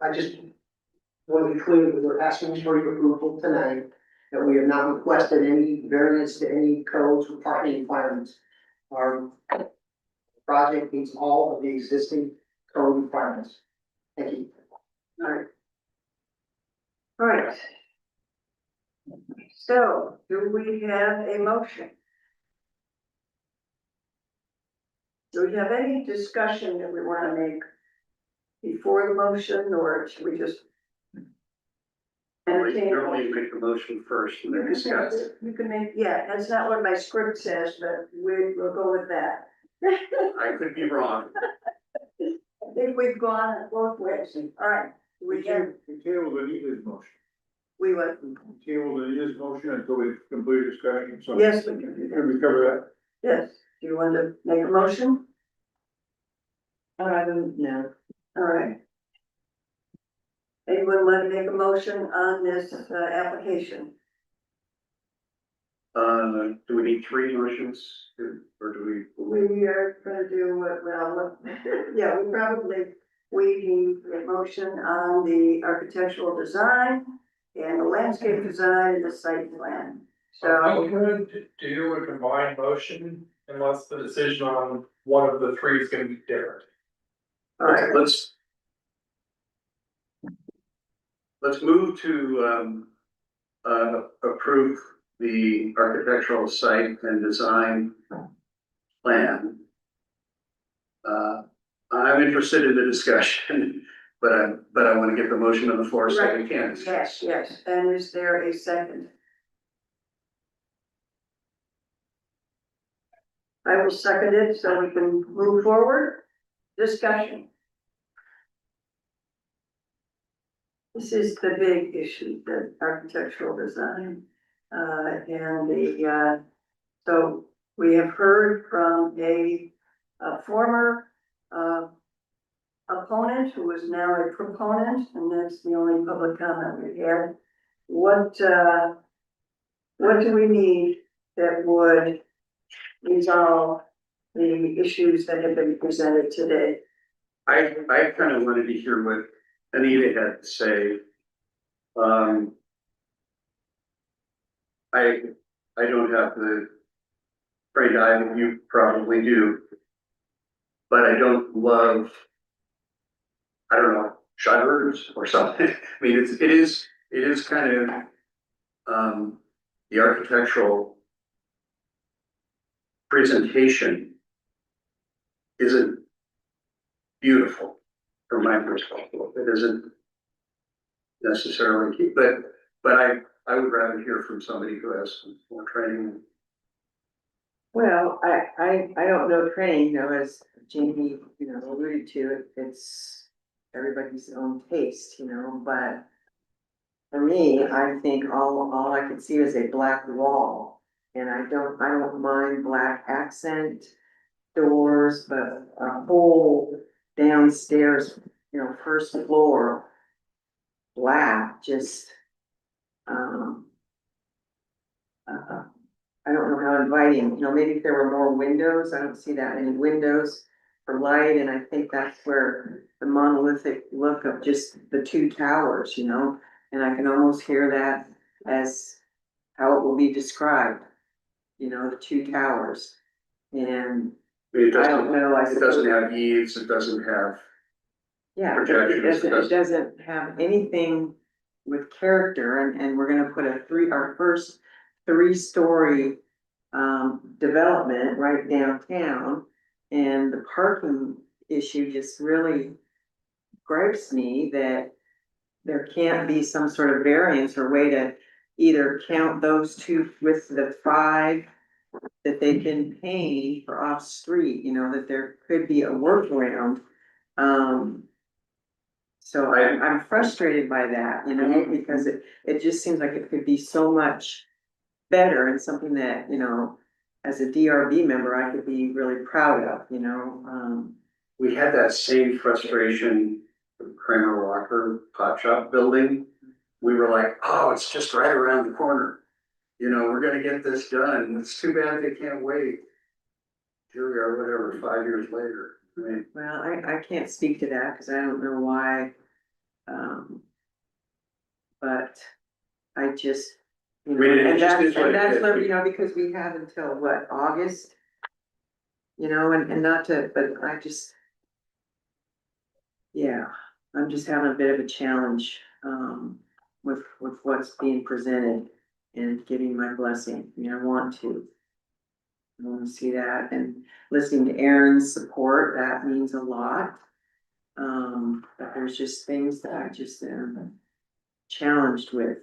I just want to be clear that we're asking for your approval tonight, that we have not requested any variance to any codes or parking requirements. Our project meets all of the existing code requirements. Thank you. all right. All right. So, do we have a motion? Do we have any discussion that we want to make before the motion, or should we just? We entertain a normally motion? make the motion first and You then can discuss. make, you can make, yeah, that's not what my script says, but we'll go with that. I could be wrong. I think we've gone both ways. All right, we have, We table the Anita's motion. we would, Table the Anita's motion until we complete discussion, so. yes, we can do Can that. we cover Yes, do you want to make a motion? No. All right. Anyone want to make a motion on this, application? Do we need three motions, or do We are gonna do, well, yeah, we need a motion on the architectural design and the landscape design and the site plan. So we So, could do a combined motion unless the decision on one of the three is gonna be different. all right, let's move to, approve the architectural site and design plan. I'm interested in the discussion, but I want to get the motion on the floor so we can. yes, yes, and is there a second? I will second it so we can move forward. Discussion. This is the big issue, the architectural design. And so we have heard from a former, opponent who is now a proponent, and that's the only public comment we had. What do we need that would resolve the issues that have been presented today? I kind of wanted to hear what Anita had to say. I don't have the trained eye that you probably do. But I don't love, I don't know, shutters or something. I mean, it is kind of, the architectural presentation isn't beautiful from my perspective. It isn't necessarily key, but I would rather hear from somebody who has more training. Well, I don't know training, you know, as Jamie, you know, alluded to, it's everybody's own taste, you know, but for me, I think all I could see is a black wall. And I don't mind black accent doors, but a whole downstairs, you know, first floor black, just, I don't know how inviting, you know, maybe if there were more windows, I don't see that many windows for light, and I think that's where the monolithic look of just the two towers, you know, and I can almost hear that as how it will be described, you know, the two towers. And It I don't doesn't, know, I it doesn't suppose, have eaves, it doesn't have, yeah, projections, it doesn't have anything with character, and we're gonna put our first three-story development right downtown. And the parking issue just really gripes me that there can't be some sort of variance or way to either count those two with the 5 that they've been paying for off-street, you know, that there could be a workaround. So I'm frustrated by that, you know, because it just seems like it could be so much better and something that, you know, as a DRB member, I could be really proud of, you know, We had that same frustration with Kramer Walker Pot Shop building. We were like, oh, it's just right around the corner. You know, we're gonna get this done. It's too bad they can't wait. Here we are, whatever, 5 years later. I mean, well, I can't speak to that because I don't know why. But I just, you know, I mean, it and just that's, is what and it that's is. what, you know, because we have until what, August? You know, and not to, but I just. Yeah, I'm just having a bit of a challenge, with what's being presented and giving my blessing, I mean, I want to. I want to see that and listening to Aaron's support, that means a lot. But there's just things that I just am challenged with,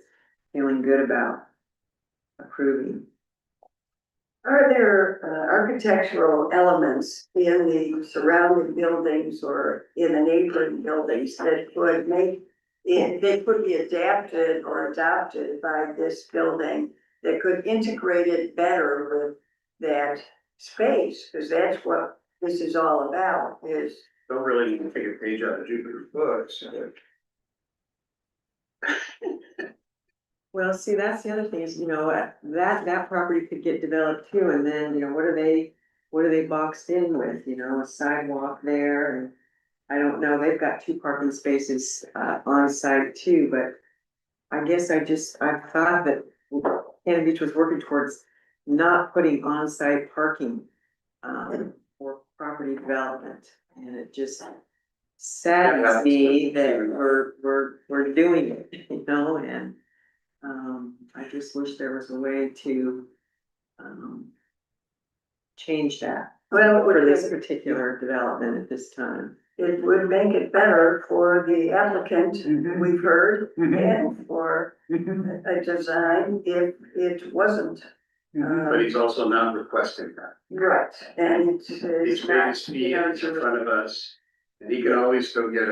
feeling good about approving. Are there architectural elements in the surrounding buildings or in the neighboring buildings that could make it, that could be adapted or adopted by this building that could integrate it better with that space? Because that's what this is all about, is don't really need to take a page out of Jupiter's books. Well, see, that's the other thing is, you know, that property could get developed too, and then, you know, what are they boxed in with, you know, a sidewalk there, and I don't know, they've got 2 parking spaces, on site too, but I guess I thought that Cannon Beach was working towards not putting on-site parking, for property development, and it just saddens me that we're doing it, you know, and I just wish there was a way to, change that well, for this particular development at this time. it would make it better for the applicant, we've heard, and for a design if it wasn't. But he's also not requesting that. Right, and He's it's made not, his you know, feet in front of us, and he can always go get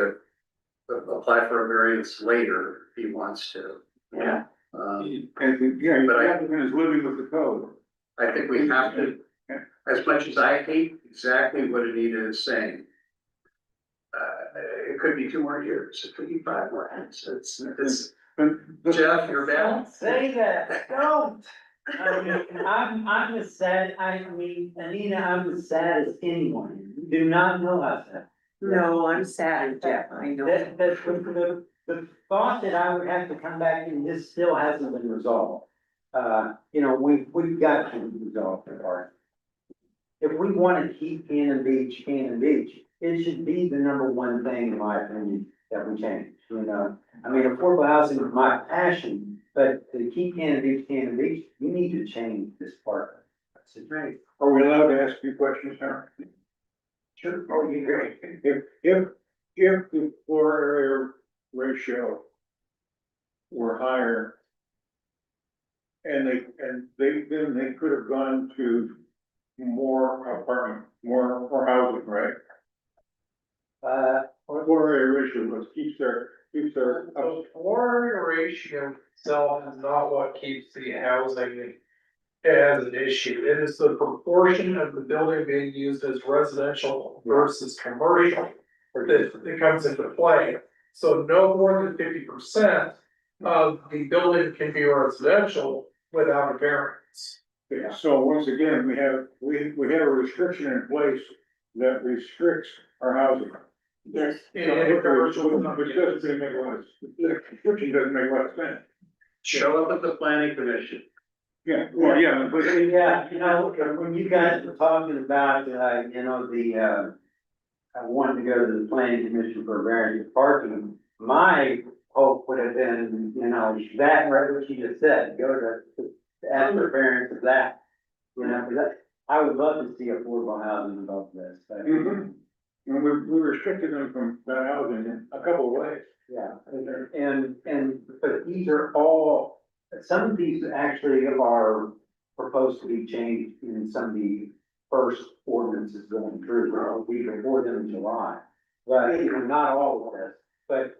apply for a variance later if he wants to. yeah. And, yeah, But the I- applicant is living with the code. I think we have to, as much as I hate exactly what Anita is saying. It could be 2 more years, it could be 5 more, it's, Jeff, you're bad. Don't say that, don't. I mean, I'm as sad, I mean, Anita, I'm as sad as anyone. You do not know how sad. No, I'm sad, Jeff, I know. The thought that I would have to come back and this still hasn't been resolved. You know, we've got to resolve the part. If we want to keep Cannon Beach, it should be the #1 thing, in my opinion, that we change, you know? I mean, affordable housing is my passion, but to keep Cannon Beach, you need to change this part. That's it. Right. Are we allowed to ask you questions now? Sure. Oh, you great. If the floor area ratio were higher, and they could have gone to more apartment, more housing, right? Floor area ratio was keeps their. The floor area ratio itself is not what keeps the housing as an issue. It is the proportion of the building being used as residential versus commercial that comes into play. So no more than 50% of the building can be residential without a variance. Yeah, so once again, we have a restriction in place that restricts our housing. Yes, In a commercial Which doesn't make a lot of, the restriction doesn't make a lot of sense. Show up at the planning commission. Yeah, well, yeah, but. Yeah, you know, when you guys were talking about, you know, I wanted to go to the planning commission for variance of parking, my hope would have been, you know, that right what you just said, go to ask for variance of that. You know, 'cause I would love to see affordable housing above this, but, And we restricted them from that housing in a couple of ways. yeah, but these are all, some of these actually are proposed to be changed in some of the first ordinances going through, or we before them in July. But, you know, not all of this, but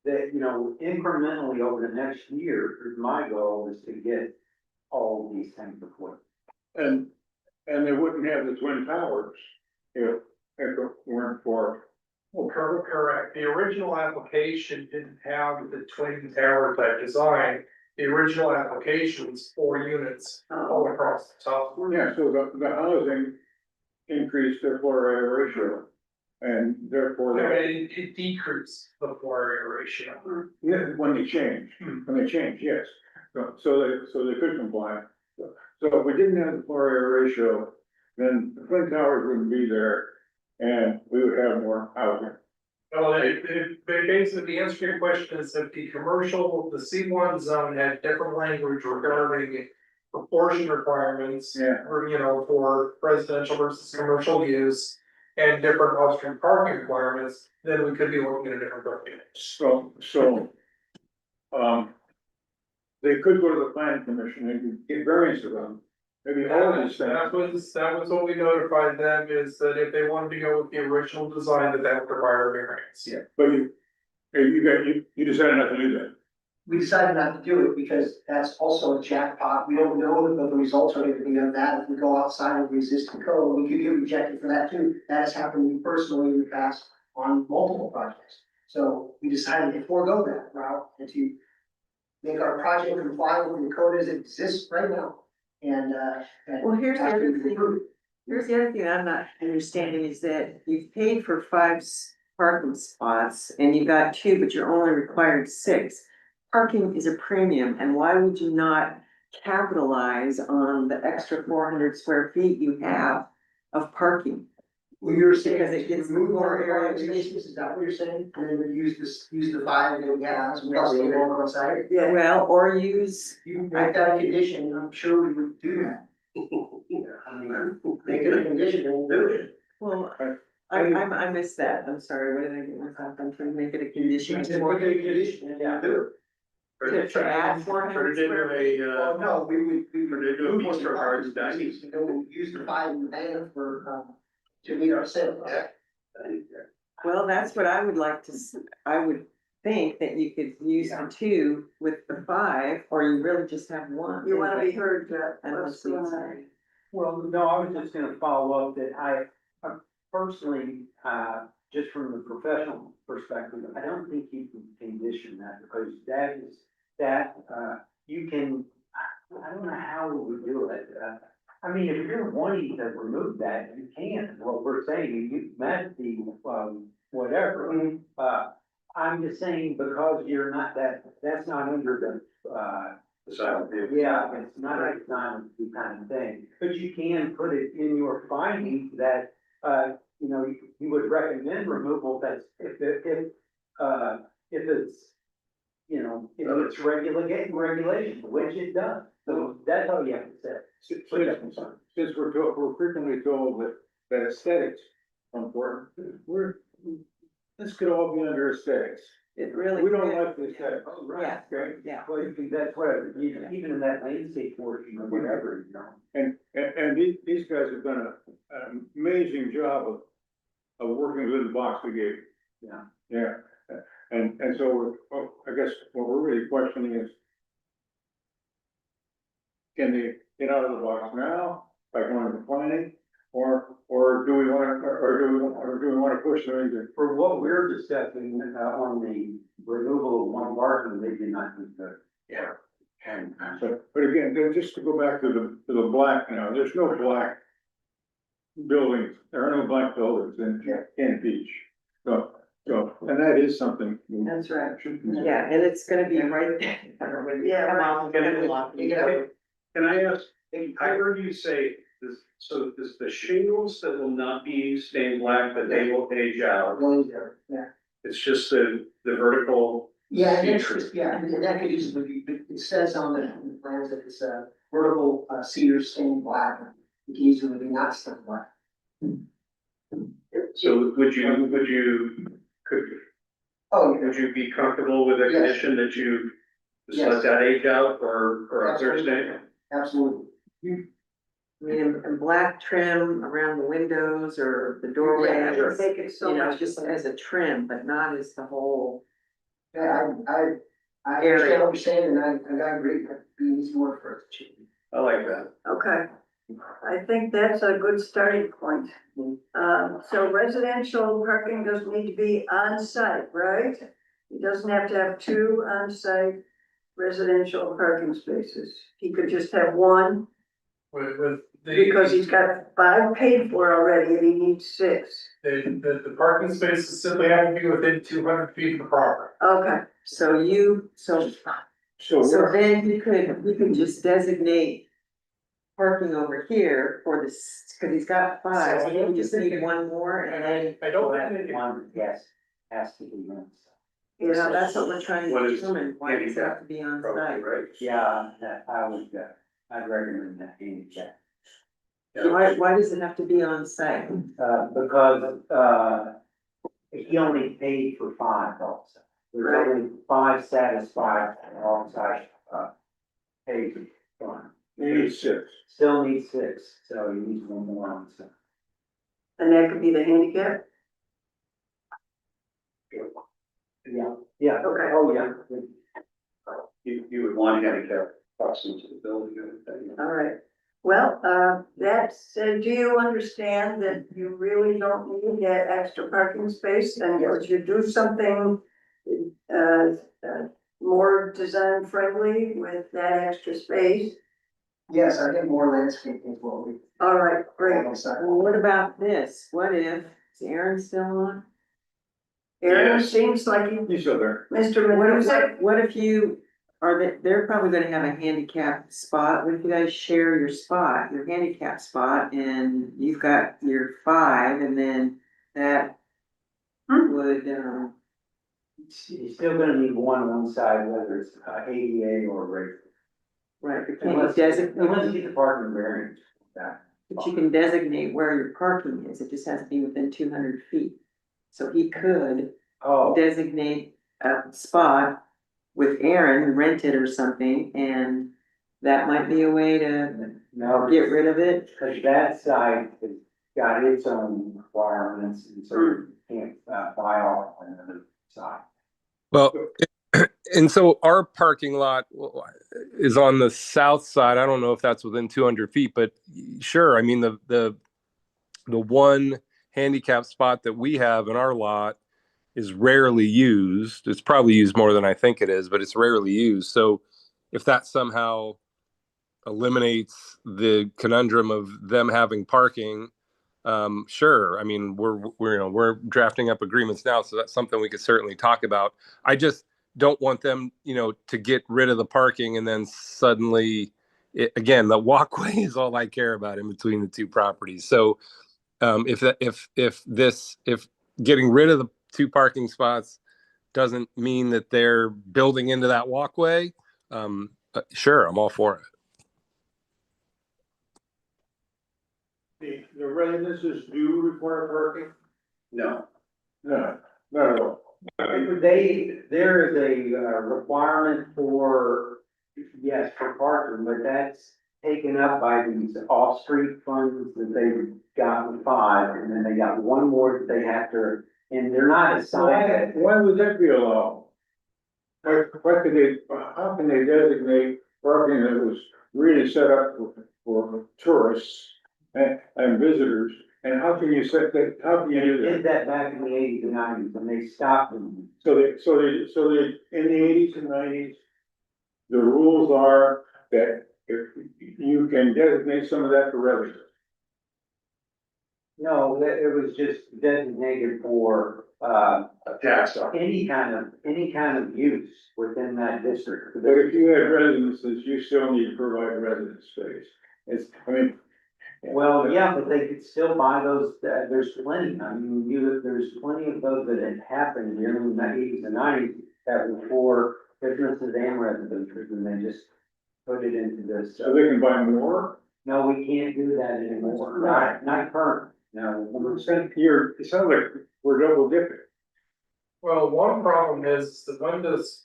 that, you know, incrementally over the next year, my goal is to get all of these things before. And they wouldn't have the twin towers if it weren't for, Well, correct. The original application didn't have the twin tower type design. The original application was 4 units all across the top. yeah, so the housing increased their floor area ratio. And therefore, Yeah, they, it decreased the floor area ratio. yeah, when they changed, yes. So they could comply. So if we didn't have the floor area ratio, then the twin towers wouldn't be there and we would have more housing. Well, basically, the answer to your question is that the commercial, the C1 zone had different language regarding proportion requirements. Yeah. Or, you know, for residential versus commercial use and different off-street parking requirements, then we could be looking at a different building. They could go to the planning commission and get variance of them. Maybe all of these things. That was what we notified them, is that if they wanted to go with the original design, that would require a variance. Yeah, but you decided not to do that. We decided not to do it because that's also a jackpot. We don't know what the results are going to be of that. If we go outside of the existing code, we could get rejected for that too. That has happened to me personally in the past on multiple projects. So we decided to forego that route and to make our project comply with the code as it exists right now. And Well, here's the after other we thing. approve it. Here's the other thing I'm not understanding is that you've paid for 5 parking spots and you got 2, but you're only required 6. Parking is a premium, and why would you not capitalize on the extra 400 square feet you have of parking? Well, you're saying, Because it gets remove more more area. area spaces, is that what you're saying? And then we use the 5 and then we have some else to go on site? Yeah, Well, or use, You make that a condition, I'm sure we would do that. I mean, make it a condition and we'll do it. well, I missed that. I'm sorry. What did I get myself into? Make it a condition. Make it a condition and we'll do it. To add 400 square feet. Well, no, we would. Or to do a bistro garden dining. You know, use the 5 in the van for, to meet our sales. Well, that's what I would like to, I would think that you could use the 2 with the 5, or you really just have 1. you wanna be heard, And what's let's see, going on? sorry. Well, no, I was just gonna follow up that I personally, just from the professional perspective, I don't think you can condition that because you can, I don't know how we would do it. I mean, if you're wanting to remove that, you can, what we're saying, you met the, whatever. I'm just saying because you're not that's not under the, yeah, it's not a design kind of thing, but you can put it in your findings that, you know, you would recommend removal that's if it's, you know, if it's regulation, which it does. So that's all you have to say. Since we're frequently told that aesthetics are important, this could all be under aesthetics. It really. We don't could. like the aesthetics. Yeah, Okay, yeah. Well, you think that's what, even in that landscape portion or whatever, you know. and these guys have done an amazing job of working within the box we gave. Yeah. Yeah, and so, I guess what we're really questioning is, can they get out of the box now by going to planning? Or do we wanna push them into? For what we're discussing, on the removal of one parking, they do not do that. Yeah. But again, then just to go back to the black now, there's no black buildings, there are no black buildings in Beach. So, and that is something. That's right. Yeah, and it's gonna be right there. Yeah, Come right. on, we're gonna block it. Can I ask, I heard you say this, so this, the shingles that will not be stained black, that they will age out. Going there, yeah. It's just the vertical. Yeah, and that's just, yeah, and that could easily be, it says on the plans that it's a vertical cedar stained black. It can easily be not stained black. So would you, Oh, would you be comfortable with a Yes. condition that you just let Yes. that age out or observe Absolutely. stain? absolutely. I mean, and black trim around the windows or the doorway, Yeah, sure. Make it so you know, much. just as a trim, but not as the whole. I understand what you're saying, and I agree, that'd be an easy word for us to achieve. I like that. Okay. I think that's a good starting point. So residential parking doesn't need to be on site, right? He doesn't have to have two on site residential parking spaces. He could just have one with the. because he's got 5 paid for already and he needs 6. The parking spaces simply have to be within 200 feet of the property. Okay, So then you could just designate parking over here for this, cause he's got 5, so you just need one more and then. I don't think that One, yes, has to be one. yeah, That's what we're trying What to is determine, why does it have to be on Probably site? right. Yeah, I would, I'd recommend that handicap. Why does it have to be on site? Because, he only paid for 5 also. There's Right. only 5 satisfied alongside, paid for. You need 6. Still needs 6, so he needs one more on site. and that could be the handicap. Yeah, Okay. oh, yeah. You would want handicap proximate to the building and everything. All right. Well, that said, do you understand that you really don't need that extra parking space? And would you do something more design friendly with that extra space? Yes, I think more landscaping is what we. All right, great. Well, what about this? What if, is Aaron still on? Aaron Yes. seems like He's still there. Mr. What Manuzik. what if you, they're probably gonna have a handicap spot, what if you guys share your spot, your handicap spot, and you've got your 5, and then that would, You're still gonna need one on one side, whether it's ADA or regular. right, but can't you Unless designate, you get the parking variance. That. but you can designate where your parking is, it just has to be within 200 feet. So he could Oh, designate a spot with Aaron, rent it or something, and that might be a way to no, get rid of it. because that side has got its own requirements, and so you can't, buy off on another side. Well, and so our parking lot is on the south side. I don't know if that's within 200 feet, but sure. I mean, the one handicap spot that we have in our lot is rarely used. It's probably used more than I think it is, but it's rarely used. So if that somehow eliminates the conundrum of them having parking, sure. I mean, we're drafting up agreements now, so that's something we could certainly talk about. I just don't want them, to get rid of the parking and then suddenly, again, the walkway is all I care about in between the two properties. So if getting rid of the 2 parking spots doesn't mean that they're building into that walkway, sure, I'm all for it. The residences do require parking? No, No, not at all. There is a requirement for, yes, for parking, but that's taken up by these off-street funds that they've got with 5, and then they got one more that they have to, and they're not assigned. Why would that be allowed? How can they designate parking that was really set up for tourists and visitors? And how can you set that, how can you They do did that? that back in the 80s and 90s, and they stopped them. So they, in the 80s and 90s, the rules are that if you can designate some of that for residents. No, it was just designated for, a tax on it. any kind of use within that district. But if you have residences, you still need to provide resident space. Well, yeah, but they could still buy those, there's plenty, I mean, there's plenty of those that had happened during the 80s and 90s that were for businesses and residences, and they just put it into this. So they can buy more? No, we can't do that anymore, not current, no. It sounds like we're double dipping. Well, one problem is that when this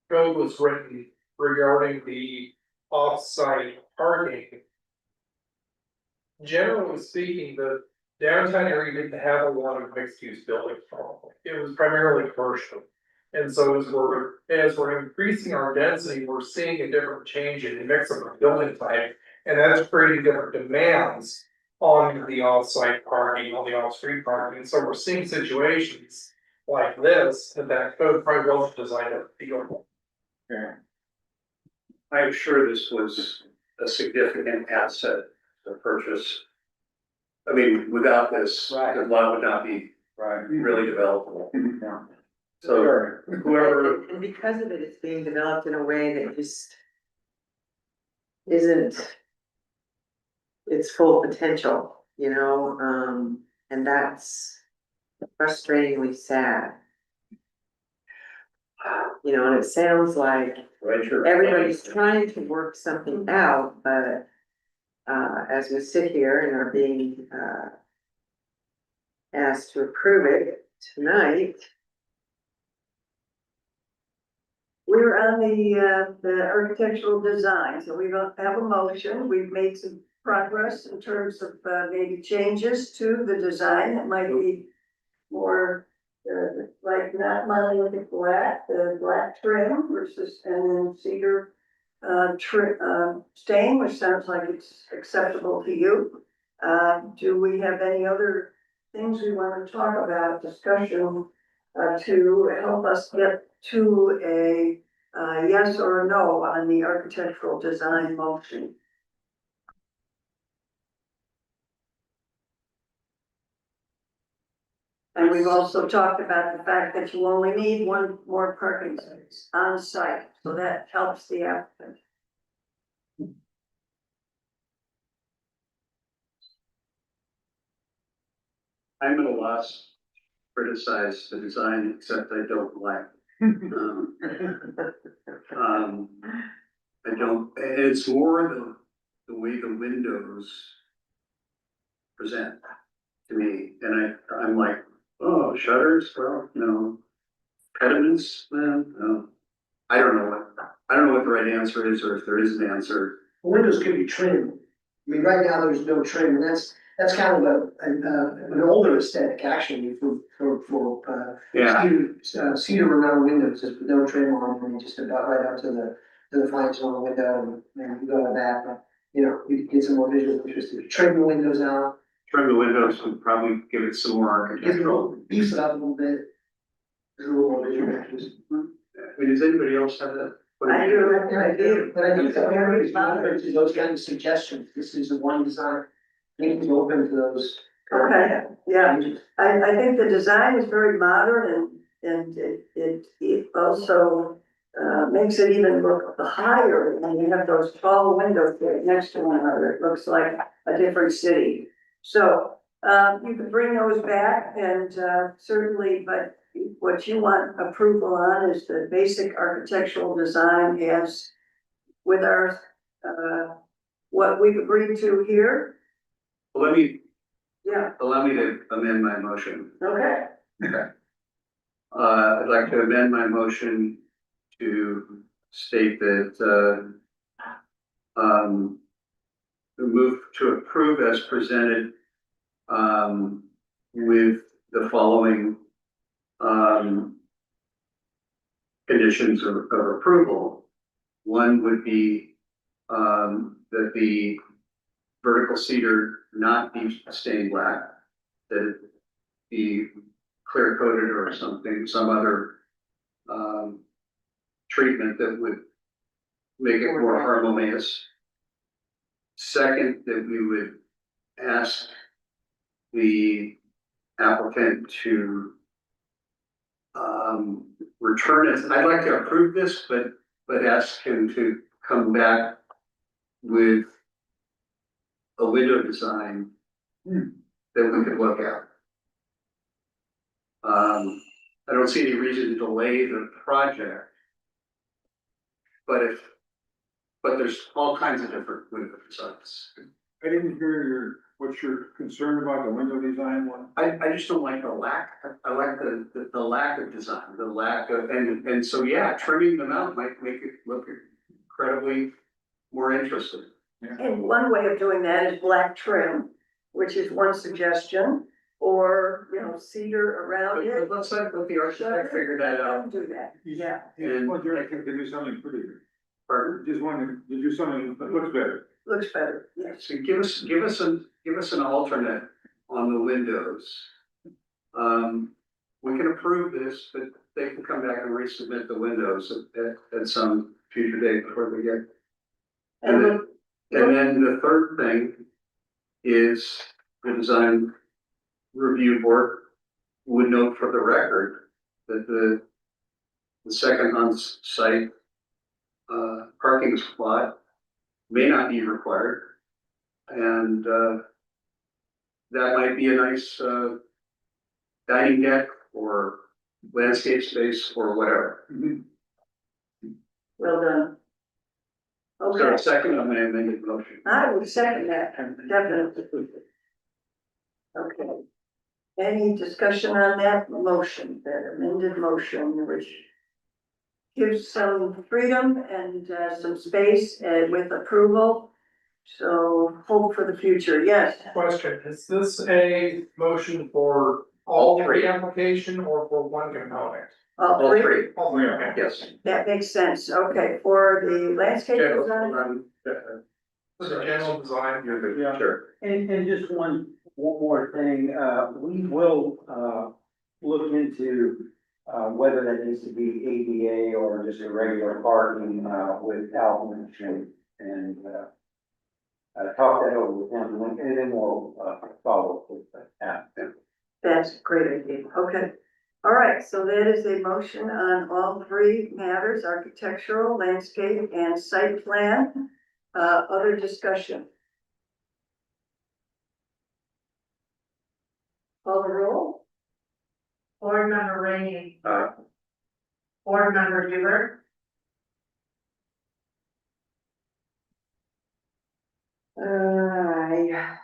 code was written regarding the off-site parking. Generally speaking, the downtown area didn't have a lot of mixed-use buildings. It was primarily commercial. And so as we're increasing our density, we're seeing a different change in the mix of our building type. And that's creating different demands on the off-site parking, on the off-street parking. So we're seeing situations like this, that code probably wasn't designed to deal with. Yeah. I'm sure this was a significant asset to purchase. I mean, without this, Right. the lot would not be Right. really developable. Yeah. So Sure. whoever, And because of it, it's being developed in a way that just isn't its full potential, you know, and that's frustratingly sad. You know, and it sounds like right here. everybody's trying to work something out, but as we sit here and are being asked to approve it tonight, We're on the architectural design, so we don't have a motion, we've made some progress in terms of maybe changes to the design that might be more like not monolithic black, the black trim versus, and then cedar stain, which sounds like it's acceptable to you. Do we have any other things we want to talk about, discussion to help us get to a yes or a no on the architectural design motion? And we've also talked about the fact that you only need one more parking space on site, so that helps the applicant. I'm at a loss to criticize the design, except I don't like. I don't, it's more the way the windows present to me, and I'm like, oh, shutters, well, no. Pediments, no. I don't know what the right answer is, or if there is an answer. Windows could be trimmed. I mean, right now, there's no trim, and that's kind of an older aesthetic, actually, for Yeah, cedar around windows, there's no trim on them, just about right up to the flanges on the window, and you go to that, but, you know, you can get some more visual interest, trim the windows out, trim the windows would probably give it some more give it a architectural. little, beef it up a little bit. There's a little more visual interest. I mean, does anybody else have that? I do. But I think that everybody's monitoring to those kind of suggestions, this is the one design, I think it's open to those. Okay, yeah. I think the design is very modern and it also makes it even look higher when you have those tall windows right next to one another. It looks like a different city. So you can bring those back and certainly, but what you want approval on is the basic architectural design as with our what we've agreed to here. Well, Yeah, allow me to amend my motion. okay. I'd like to amend my motion to state that, move to approve as presented, with the following, conditions of approval. One would be, that the vertical cedar not be stained black, that it be clear coated or something, some other treatment that would make it more harmonious. Second, that we would ask the applicant to return it. I'd like to approve this, but ask him to come back with a window design that we could look at. I don't see any reason to delay the project. But there's all kinds of different window designs. I didn't hear what you're concerned about, the window design one? I just don't like the lack, I like the lack of design, the lack of, and so, yeah, trimming them out might make it look incredibly more interesting. And one way of doing that is black trim, which is one suggestion. or, you know, cedar around it. Let's let the architect figure that out. Do that, yeah. And want your architect to do something pretty, Pardon? just want to do something that looks better. Looks better, yes. So give us an alternate on the windows. We can approve this, but they can come back and resubmit the windows at some future date before we get. And look, And then the third thing is the design review board would note for the record that the second on-site parking spot may not be required. And that might be a nice dining deck or landscape space or whatever. well done. So Okay, a second, I'm gonna amend the motion. I would second that, definitely. Okay. Any discussion on that motion, that amended motion, which gives some freedom and some space and with approval? So hope for the future, yes. Question, is this a motion for all three application or for one component? All three, All three, okay. yes. That makes sense, okay, for the landscape design, For the general design, Yeah. Sure. And just one more thing, we will, look into, whether that needs to be ADA or just a regular parking, with Alvin and, talk that over with him, and then we'll, follow up with that. that's a great idea, okay. All right, so that is a motion on all three matters, architectural, landscape, and site plan. Other discussion? Call the roll? Board member Rainey. Aye. Board member Hubert. Aye.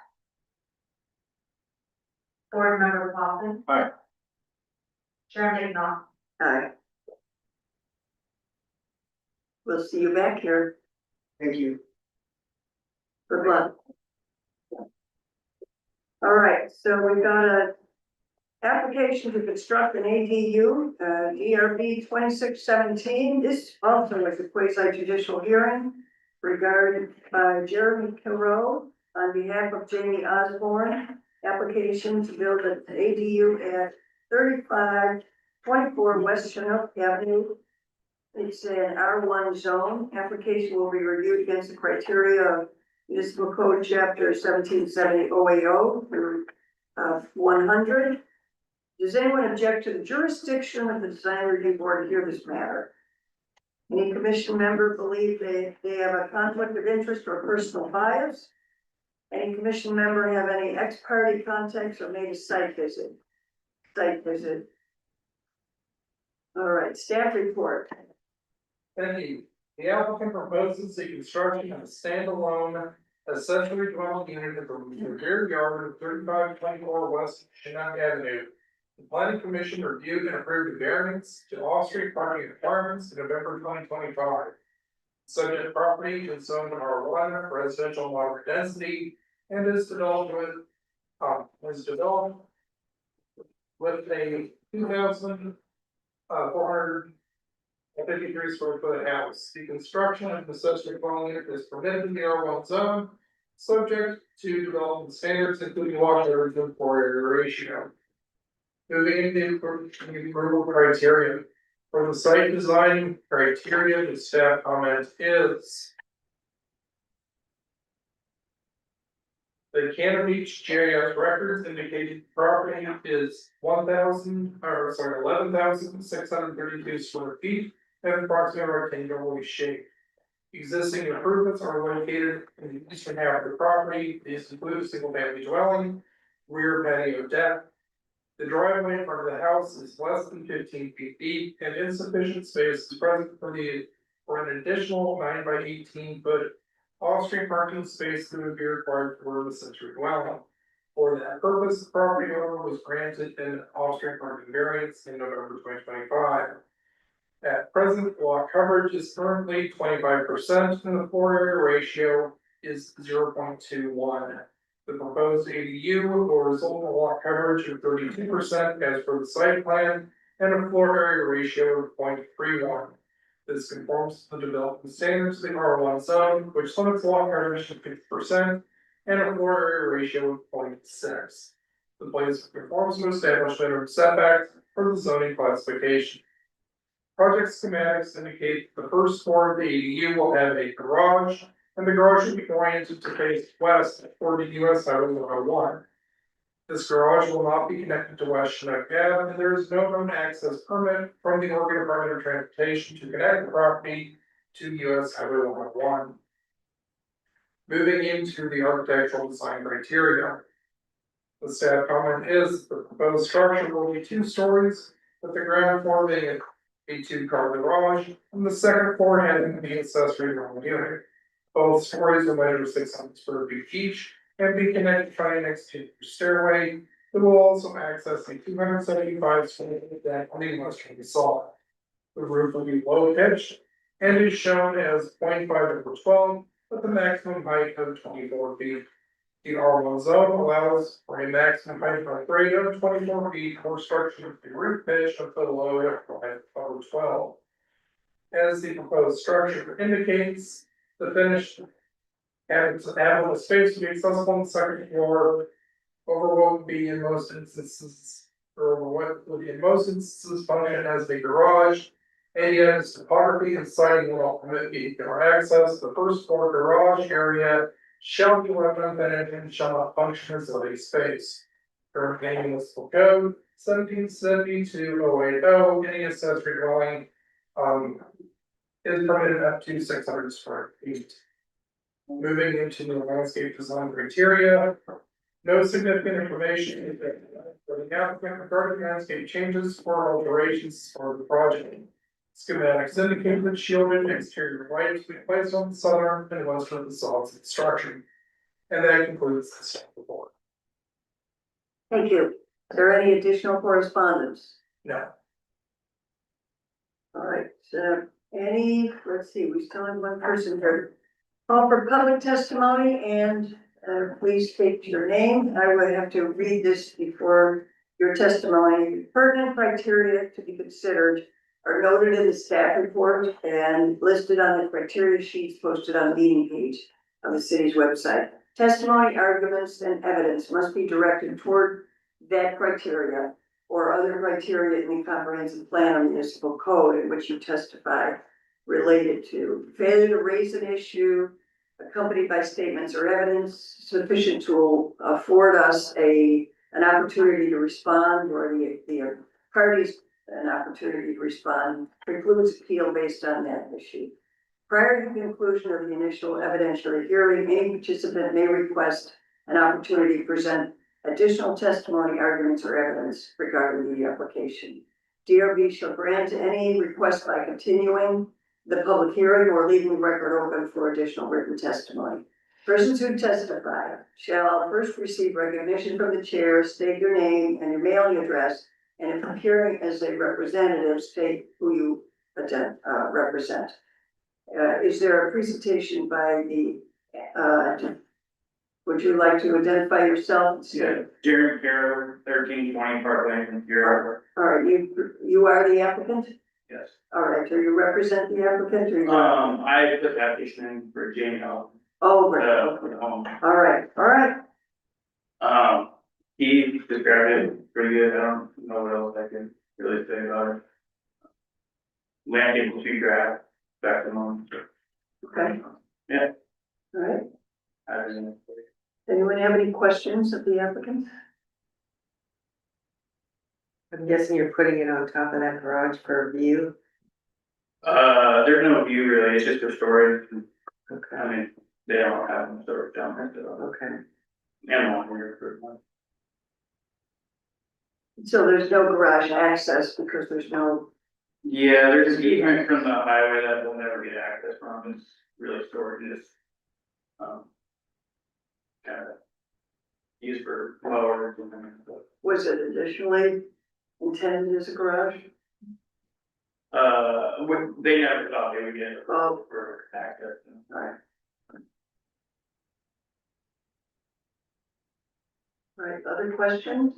Board member Coffin. Aye. Chairman Knopf. Aye. We'll see you back here. Thank you. Good luck. All right, so we've got a application to construct an ADU, DRB 2617. This also is a quasi judicial hearing regarding by Jeremy Kilrow on behalf of Jamie Osborne. Application to build an ADU at 3524 West Chinook Avenue. It's an R1 zone. Application will be reviewed against the criteria of Municipal Code Chapter 1770 OAO for 100. Does anyone object to the jurisdiction of the Design Review Board to hear this matter? Any commission member believe they have a conflict of interest or personal bias? Any commission member have any ex parte contacts or made a site visit? Site visit. All right, staff report. Thank you. The applicant proposes the construction of a standalone accessory dwelling unit in the rear yard of 3524 West Chinook Avenue. The planning commission reviewed and approved the variance to off-street parking requirements in November 2025. Subject property is zoned R1 residential moderate density and is developed with a 2,453 square foot house. The construction of the accessory dwelling unit is permitted in the R1 zone, subject to development standards, including water coverage and floor area ratio. Moving into the approval criteria. For the site design criteria, the staff comment is the Cannon Beach GIS records indicated the property is 11,632 square feet and approximately rectangularly shaped. Existing improvements are located in the eastern half of the property. These include a single family dwelling, rear patio deck. The driveway in front of the house is less than 15 feet deep and insufficient space is present for an additional 9 by 18 foot off-street parking space that would be required for the accessory dwelling. For that purpose, the property owner was granted an off-street parking variance in November 2025. At present, lot coverage is currently 25% and the floor area ratio is 0.21. The proposed ADU will result in a lot coverage of 32% as per the site plan and a floor area ratio of 0.31. This conforms to the development standards of the R1 zone, which limits lot coverage to 50% and a floor area ratio of 0.6. The place conforms to establish minimum setbacks for the zoning classification. Project schematics indicate the first floor of the ADU will have a garage, and the garage will be oriented to face west for the US Highway 101. This garage will not be connected to West Chinook Ave, and there is no known access permit from the Oregon Department of Transportation to connect the property to US Highway 101. Moving into the architectural design criteria. The staff comment is the proposed structure will be 2 stories, with the ground floor being a 2-car garage, and the second floor having the accessory dwelling unit. Both stories will measure 600 square feet each and be connected by an exterior stairway that will also access a 275 square foot deck on the western facade. The roof will be low pitched and is shown as 0.5/12 with a maximum height of 24 feet. The R1 zone allows for a maximum height of grade of 24 feet for structure with the roof pitch of the low of 5/12. As the proposed structure indicates, the finished habitable space will be accessible on the second floor over what would be in most instances, or what would in most instances function as a garage. And yet its topography and siding will not permit vehicular access. The first floor garage area shall be left unfinished and shall not function as living space. Current municipal code 1772-080, any accessory dwelling is permitted up to 600 square feet. Moving into the landscape design criteria, no significant information is for the applicant regarding landscape changes or alterations for the project. Schematics indicate that shielded exterior lighting will be placed on the southern and western facades of the structure. And that concludes the staff report. Thank you. Is there any additional correspondence? No. All right, so let's see, we still have one person here. Call for public testimony and please state your name. I would have to read this before your testimony. Pertinent criteria to be considered are noted in the staff report and listed on the criteria sheets posted on the meeting page of the city's website. Testimony, arguments, and evidence must be directed toward that criteria or other criteria in the comprehensive plan or municipal code in which you testify related to. Failure to raise an issue accompanied by statements or evidence sufficient to afford us an opportunity to respond, or the parties an opportunity to respond, precludes appeal based on that issue. Prior to the conclusion of the initial evidentiary hearing, any participant may request an opportunity to present additional testimony, arguments, or evidence regarding the application. DRB shall grant any request by continuing the public hearing or leaving the record open for additional written testimony. Persons who testify shall first receive recognition from the chair, state your name and your mailing address, and if appearing as a representative, state who you represent. Is there a presentation by the, would you like to identify yourself? Yeah, Jeremy Carroll, 1320 Park Lane from Bureau. All right, you are the applicant? Yes. All right, do you represent the applicant or you? I put the application in for Jamie Hill. Oh, right, For okay. the home. All right. He described it pretty good. I don't know what else I can really say about it. Landing will see grass back to home. Okay. Yeah. All right. I don't know. Anyone have any questions of the applicant? I'm guessing you're putting it on top of that garage for a view. There's no view really, it's just for storage. I Okay, mean, they don't have them storage down there, so. okay. And one here for one. So there's no garage access because there's no, Yeah, there's an easement from the highway that will never get access from, it's really storage, it's. Kind of. Used for mowers and stuff. was it additionally intended as a garage? They never thought they would get it Oh, for access. all right. other questions?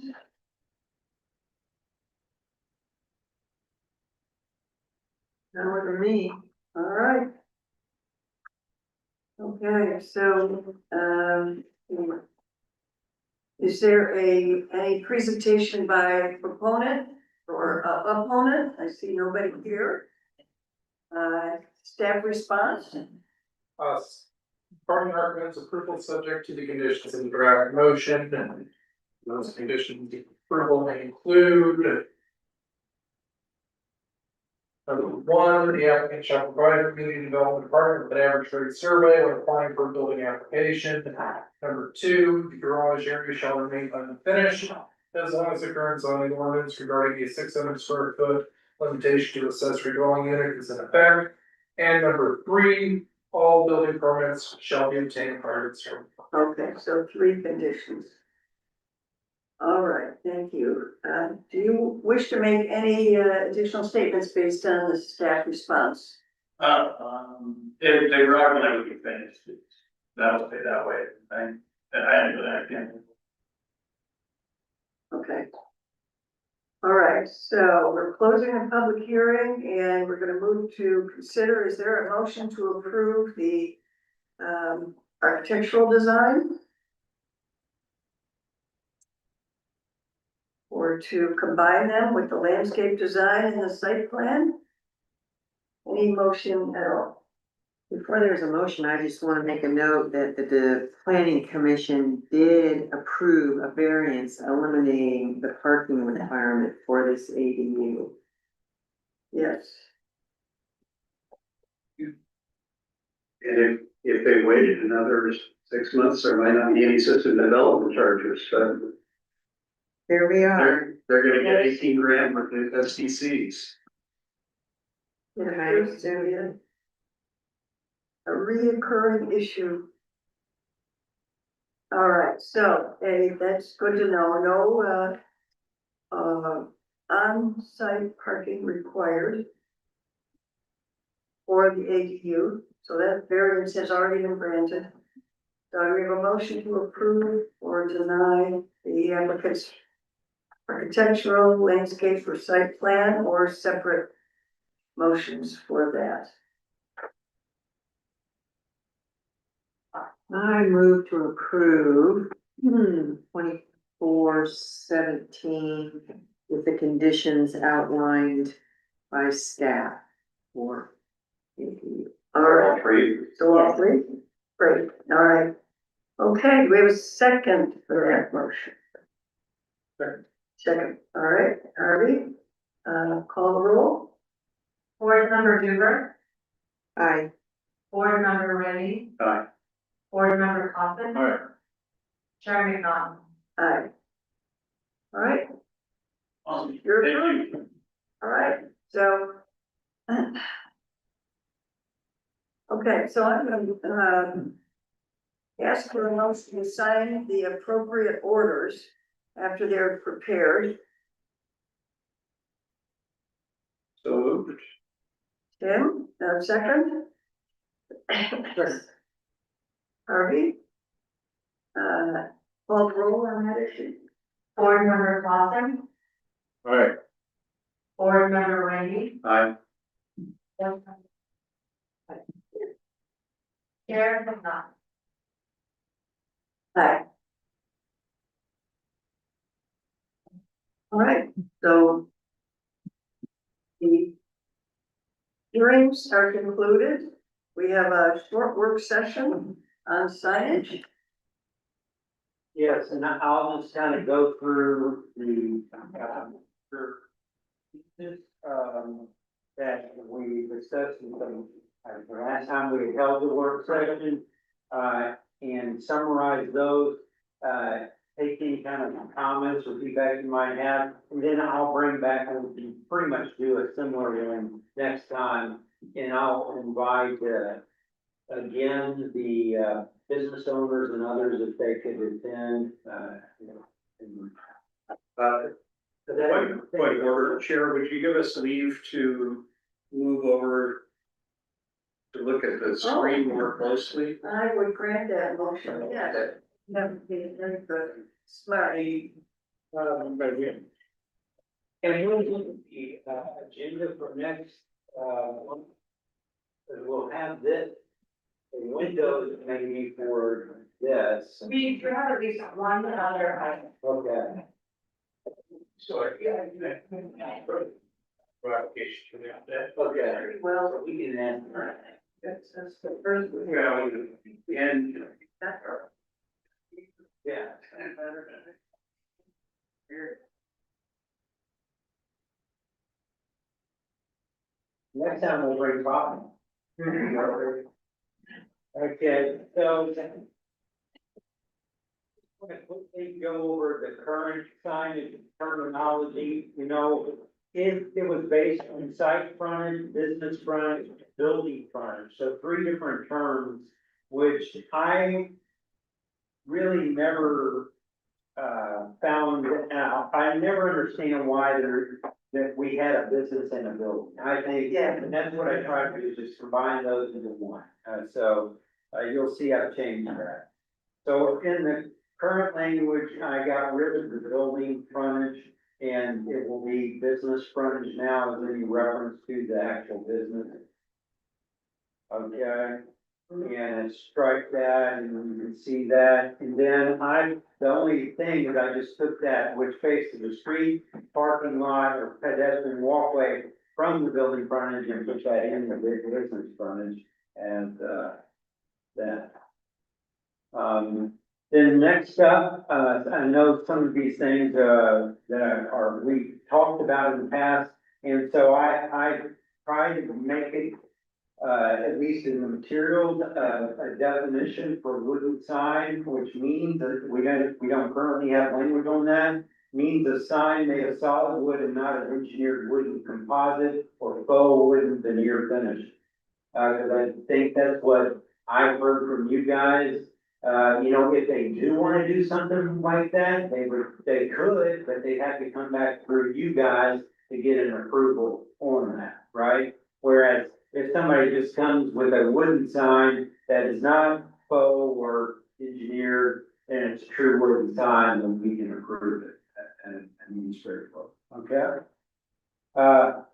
Not for me. All right. Okay, so, is there any presentation by proponent or opponent? I see nobody here. Staff response? Parking recommends approval subject to the conditions in the draft motion, and those conditions of approval may include. Number one, the applicant shall provide a community development department with an average trade survey when applying for a building application. Number two, the garage area shall remain unfinished as long as the current zoning ordinance regarding a 600 square foot limitation to accessory dwelling unit is in effect. And number three, all building permits shall be obtained prior to construction. Okay, so 3 conditions. All right, thank you. Do you wish to make any additional statements based on the staff response? If they were when I would be finished, that'll stay that way, I understand. Okay. All right, so we're closing the public hearing and we're gonna move to consider, is there a motion to approve the architectural design? Or to combine them with the landscape design and the site plan? Any motion at all? Before there's a motion, I just want to make a note that the planning commission did approve a variance eliminating the parking requirement for this ADU. Yes. And if they waited another 6 months, there might not be any system development charges, but Here we are. they're gonna get 18 grand with the SDCs. It appears to be a reoccurring issue. All right, so, that's good to know. No, on-site parking required for the ADU, so that variance has already been granted. So we have a motion to approve or deny the applicant's architectural, landscape, or site plan, or separate motions for that. I move to approve 2417 with the conditions outlined by staff for ADU. All right, so all three, great, all right. Okay, do we have a second for that motion? Second, all right, Harvey, call the roll. Board member Duver, Aye. board member Rennie, Aye. board member Coffin, All right, Chair McNaught. Aye. All right, Awesome. you're Thank approved. you. All right, so. Okay, so I'm gonna, ask for a motion to sign the appropriate orders after they're prepared. So moved. Tim, second? Harvey? Call the roll on that issue. Board member Coffin, all right, board member Rennie. Aye. Chair McNaught. Aye. All right, so. The hearings are concluded. We have a short work session on signage. Yes, and I'll just kind of go through the, that we discussed in some, the last time we held the work session, and summarize those, take any kind of comments or feedback you might have, and then I'll bring back, and we can pretty much do a similar one next time, and I'll invite, again, the, business owners and others if they could attend, you know, and, Point of order, Chair, would you give us leave to move over to look at the screen more closely? I would grant that motion, yes. That would be very good. Smart. And we'll look at the, agenda for next, month. We'll have this, the windows maybe for this. We have at least one other item. Okay. Sorry. Application to that. Okay. Well, So we can answer. that's the first. Well, and Yeah. Next time we'll bring Bob. Okay, so. I'm gonna quickly go over the current signage terminology, you know, it was based on site frontage, business frontage, building frontage, so three different terms, which I really never found out. I never understand why that we had a business and a building. I think, Yeah. and that's what I try to do, is just combine those into one. So you'll see I've changed that. So in the current language, I got rid of the building frontage, and it will be business frontage now, as any reference to the actual business. Okay, and strike that, and you can see that, and then the only thing is I just took that, which faces the street, parking lot, or pedestrian walkway from the building frontage, and put that in the business frontage, and, that. Then next up, I know some of these things, that we talked about in the past, and so I tried to make it, at least in the materials, a definition for wooden sign, which means that we don't currently have language on that. Means a sign made of solid wood and not an engineered wooden composite or faux wooden veneer finish. Cause I think that's what I've heard from you guys. You know, if they do wanna do something like that, they could, but they have to come back through you guys to get an approval on that, right? Whereas if somebody just comes with a wooden sign that is not faux or engineered, and it's true wooden sign, then we can approve it and administrative vote, okay?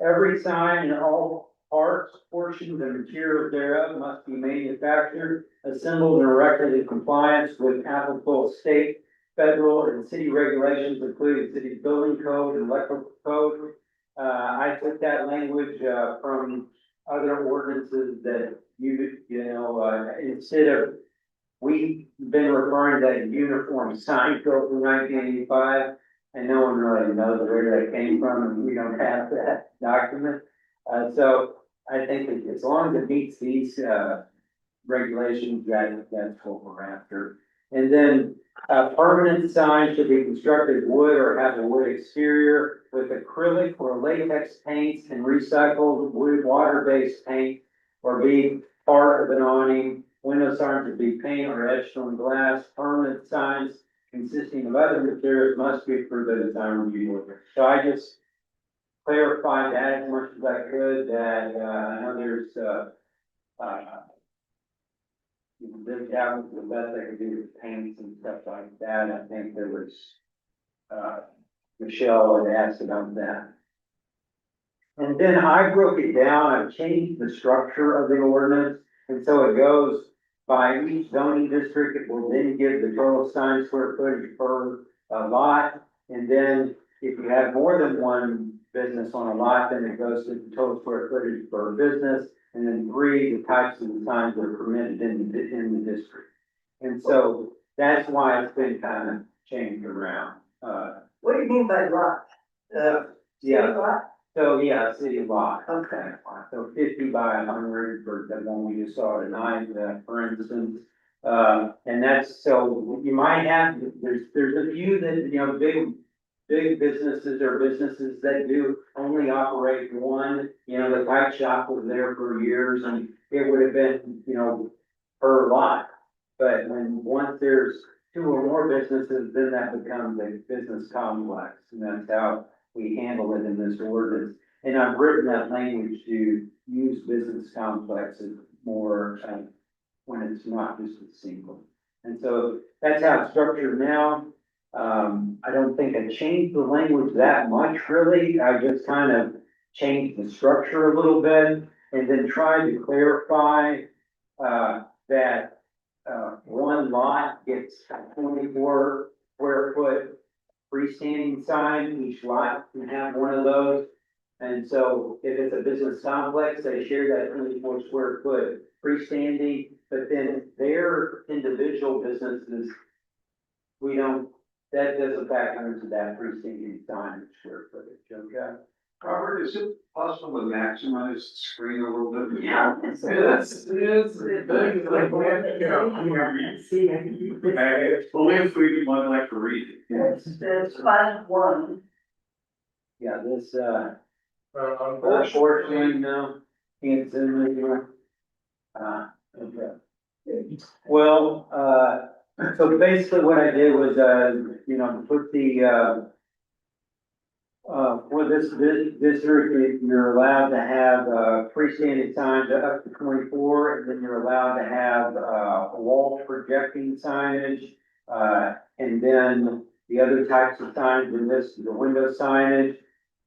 Every sign and all parts, portions, and materials thereof must be manufactured, assembled, and erected in compliance with applicable state, federal, and city regulations, including city building code and electrical code. I took that language, from other ordinances that instead of, we've been referring to that uniform sign code from 1985, and no one really knows where that came from, and we don't have that document. So I think that as long as it meets these, regulations, that's what we're after. And then, permanent signs should be constructed wood or have a wood exterior with acrylic or latex paints and recycled wood water-based paint, or be part of an awning. Window signs should be painted or etched on glass. Permanent signs consisting of other materials must be approved by the design review board. So I just clarified that as much as I could, that, I know there's, that was the best I could do with paints and stuff like that. I think there was, Michelle had asked about that. And then I broke it down, I've changed the structure of the ordinance, and so it goes by each zoning district. It will then give the total sign square footage per lot, and then if you have more than one business on a lot, then it goes to the total square footage per business, and then 3, the types of signs that are permitted in the district. And so that's why it's been kind of changed around. What do you mean by lot? Yeah, Lot? so yeah, city lot. Okay. So 50 by 100 for the one we just saw tonight, for instance. And that's, so you might have, there's a few that, big businesses or businesses that do only operate one. The kite shop was there for years, and it would have been, per lot. But once there's 2 or more businesses, then that becomes a business complex, and that's how we handle it in this ordinance. And I've written that language to use business complexes more, when it's not just a single. And so that's how it's structured now. I don't think I changed the language that much really. I just kind of changed the structure a little bit and then tried to clarify, that, one lot gets 24 square foot freestanding sign. Each lot can have one of those. And so if it's a business complex, they share that 24 square foot freestanding, but then their individual businesses, we don't, that doesn't factor into that freestanding sign square footage, okay? Robert, is it possible to maximize the screen a little bit? Yeah, it's big, like, Only if we might like to read it. It's 5-1. Yeah, this, unfortunately, unfortunately, no, can't send anywhere. Okay. Well, so basically what I did was, put the, for this district, you're allowed to have, freestanding signs up to 24, and then you're allowed to have, wall projecting signage. And then the other types of signs in this, the window signage.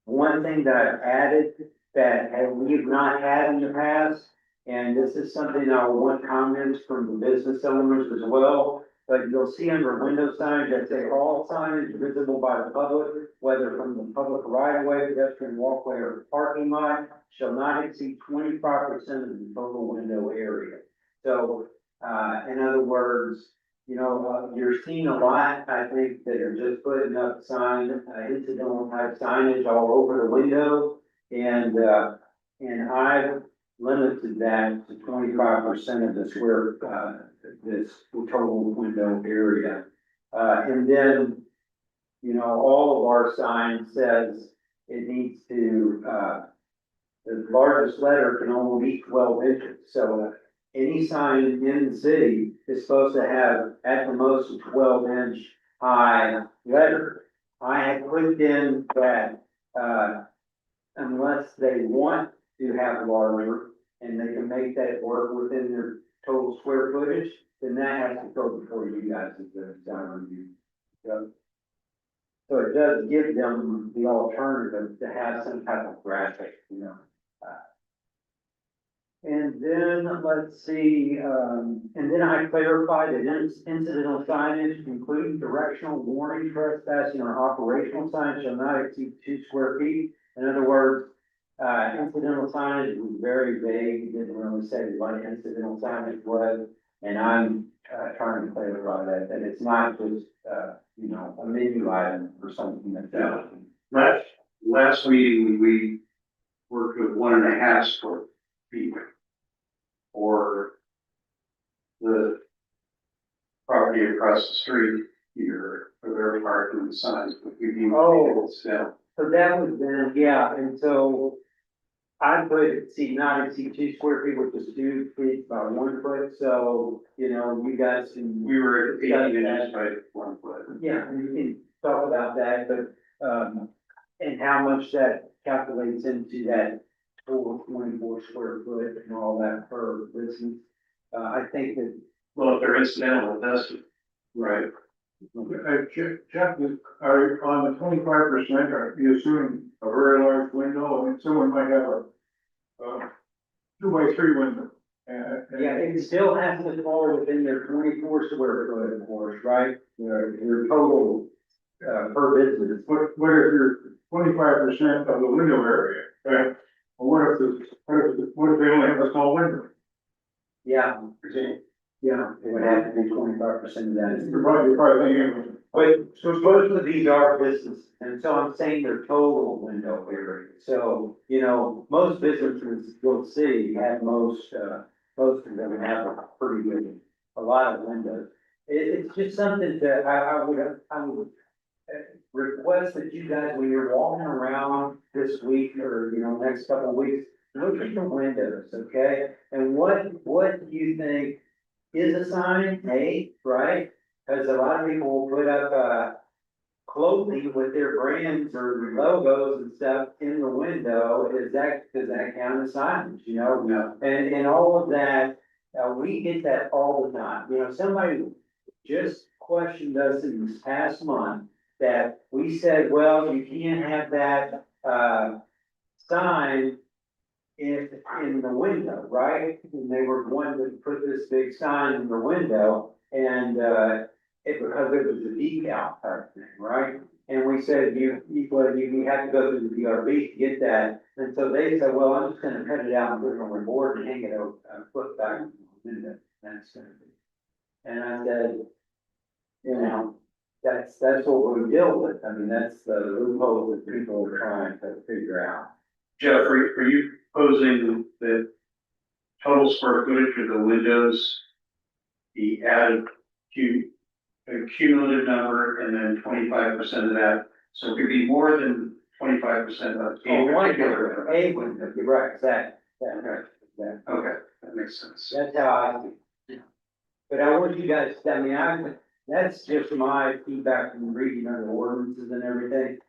One thing that I've added that we have not had in the past, and this is something I want comments from the business owners as well. But you'll see under window signage that say all signage visible by the public, whether from the public right of way, pedestrian walkway, or parking lot, shall not exceed 25% of the total window area. So, in other words, you're seeing a lot, I think, that are just putting up incidental type signage all over the window. And I've limited that to 25% of the square, this total window area. And then, all of our sign says it needs to, the largest letter can only be 12 inches. So any sign in the city is supposed to have at the most a 12-inch high letter. I have put in that, unless they want to have larger and they can make that work within their total square footage, then that has to go before you guys as the design review. So it does give them the alternative to have some type of graphic, And then, let's see, and then I clarified that incidental signage, including directional warning, trespassing, or operational signs shall not exceed 2 square feet. In other words, incidental signage was very vague, didn't really say what incidental signage was. And I'm trying to clarify that it's not just, a menu item or something like that. Last meeting, we worked with 1.5 square feet for the property across the street here, for their parking signs, but we need. Oh. So that was then, yeah, and so I put, not exceed 2 square feet, which is 2 feet by 1 foot, so, you guys can. we were at 18 inches by 1 foot. Yeah, and you can talk about that, but, and how much that calculates into that total 24 square foot and all that per business. I think that. Well, if they're incidental, it does. Right. Jeff, are on the 25%, are you assuming a very large window? I mean, someone might have a 2x3 window. Yeah, it still has to fall within their 24 square foot, of course, right? Your total, per business. What if you're 25% of the window area, right? Well, what if they only have a small window? Yeah, yeah, it would have to be 25% of that. You're probably thinking, But so most of these are business, and so I'm saying their total window area. So, most businesses you'll see have most of them have a pretty good, a lot of windows. It's just something that I would request that you guys, when you're walking around this week or, next couple of weeks, look at the windows, okay? And what do you think is a sign, right? Because a lot of people will put up, clothing with their brands or logos and stuff in the window. Does that count as signage, No. And all of that, we get that all the time. Somebody just questioned us in this past month that we said, well, you can't have that, sign in the window, right? And they were wanting to put this big sign in the window and, because it was a decal type thing, right? And we said, you have to go to the DRB to get that. And so they said, well, I'm just gonna cut it out and put it on my board and hang it over, put back in the window. That's gonna be. And I said, you know, that's what we deal with. I mean, that's the loophole that people are trying to figure out. Jeff, are you proposing that total square footage of the windows be added to a cumulative number and then 25% of that? So it could be more than 25% of Oh, a one particular. A window, you're right, exactly. Okay, that makes sense. That's how I see it. But I want you guys, I mean, that's just my feedback from reading other ordinances and everything.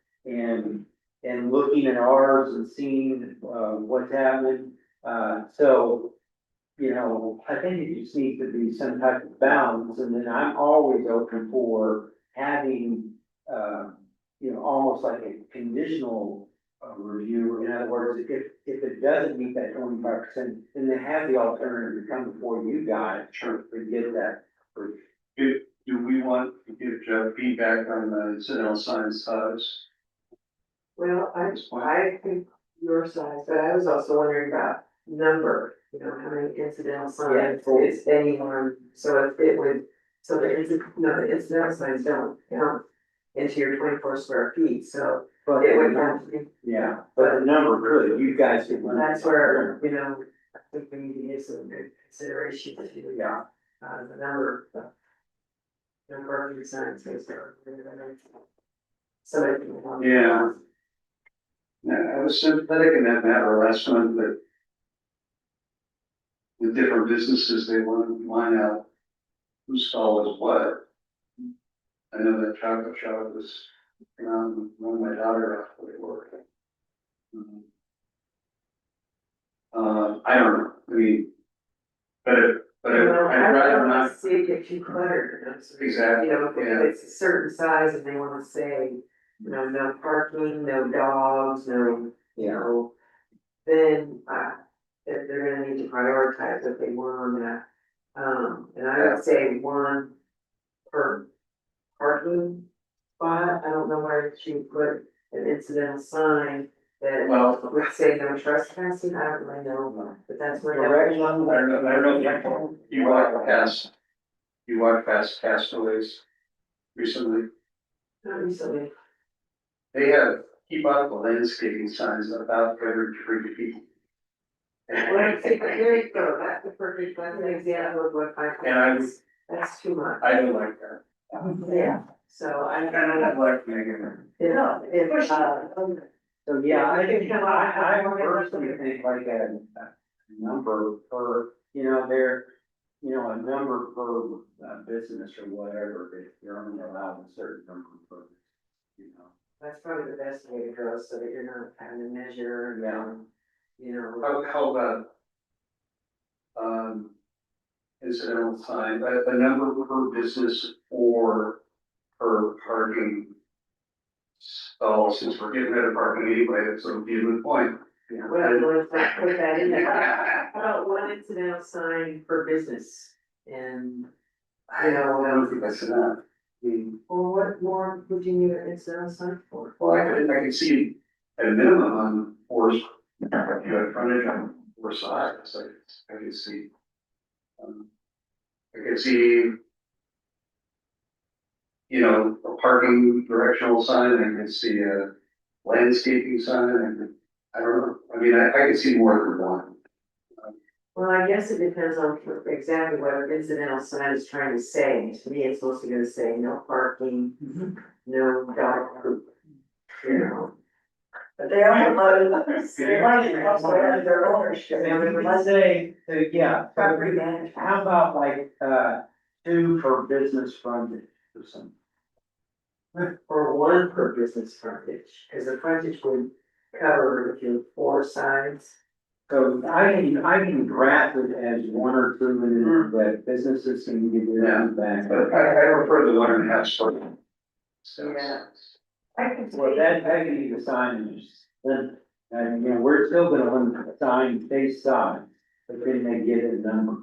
And looking at ours and seeing, what's happening. So, you know, I think it just needs to be some type of balance. And then I'm always open for having, you know, almost like a conditional review. In other words, if it doesn't meet that 25%, then they have the alternative to come before you guys to get that approved. Do we want to give Jeff feedback on the incidental sign size? Well, I think your size, but I was also wondering about number, you know, how many incidental signs is anyone, so if it would, so the incidental signs don't count into your 24 square feet, so But it would have to be. yeah, but the number could, you guys could. That's where, you know, I think we need to give some good consideration to, Yeah. the number of. Number of signs, is there. Somebody. Yeah. I was sympathetic in that matter last month, that the different businesses, they want to line out whose stall is what. I know that chocolate shop was around when my daughter actually worked. I don't know, I mean, but I'd rather not. See it get too cluttered. Exactly, You know, yeah. if it's a certain size and they wanna say, you know, no parking, no dogs, no, you know. Then, they're gonna need to prioritize what they want on that. And I would say one per parking spot. I don't know where you put an incidental sign that Well, would say no trespassing. I don't really know, but that's where. Direction. I don't know if you walked past Castaways recently. Not recently. They have, keep out the landscaping signs about every 3 feet. Well, see, but there you go, that's the perfect, that's an example of what I And think, that's too much. I don't like that. Yeah, so I. don't like Megan. Yeah, if, So, yeah, I personally think like a number per, you know, a number per business or whatever, if you're only allowed a certain number per, you know. that's probably the best way to go, so that you're not having to measure and, you know. How about, incidental sign, a number per business or per parking stall, since we're getting rid of parking anyway, it's a good point. Well, let's not put that in there. How about one incidental sign per business? And, I don't think that's enough. well, what more would you need an incidental sign for? Well, I can see at a minimum on four, if you had frontage on 4 sides, I can see. I can see, you know, a parking directional sign, I can see a landscaping sign, and I don't know, I mean, I can see more than one. Well, I guess it depends on exactly what an incidental sign is trying to say. To me, it's mostly gonna say no parking, no dog, you know. But they all also have their ownership. Let's say, yeah, Property management. how about like, 2 per business frontage or something? Or one per business frontage, because the frontage would cover if you have 4 sides. So I can draft it as one or two minutes that businesses can give you that back. But I prefer the 1.5 story. So. Yeah. Well, that can be the signage, then, and, you know, we're still gonna limit the sign face size, but then they get a number.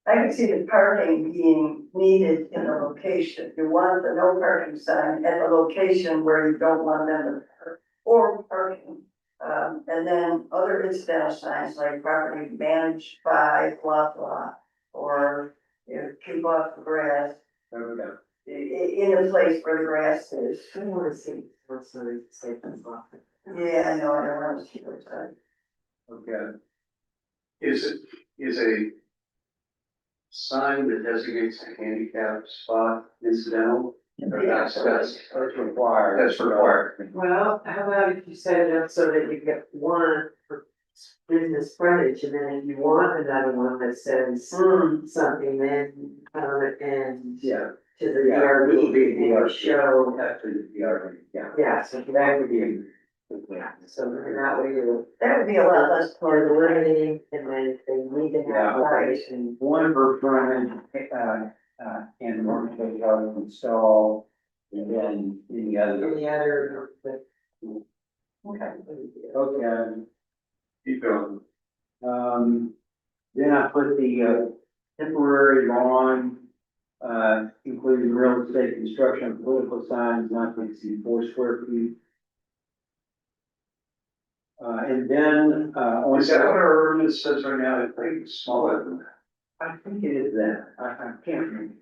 I can see the parking being needed in a location. You want the no parking sign at the location where you don't want them to park, or parking. And then other incidental signs like property managed by blah, blah, or, you know, keep off the grass. Okay. In a place where the grass is. I wanna see, what's the safety law. Yeah, I know, I don't want to see what's that. Okay. Is a sign that designates a handicap spot incidental? Or that's required. That's required. Well, how about if you set it up so that you get one for business frontage, and then if you want another one that says something, then, and Yeah. to the Yeah, DRB, it will be and you DRB. show, After the DRB, yeah. yeah, so That would be. yeah, so that way you That would be a lot less. are eliminating, and then if they need to Yeah. have violation. One per frontage, and one to install, and then any other. Any other, Okay, Keep going. then I put the, temporary lawn, including real estate, construction, political signs not to exceed 4 square feet. And then, on. Is that what our ordinance says right now? I think it's smaller than that. I think it is that, I can't remember.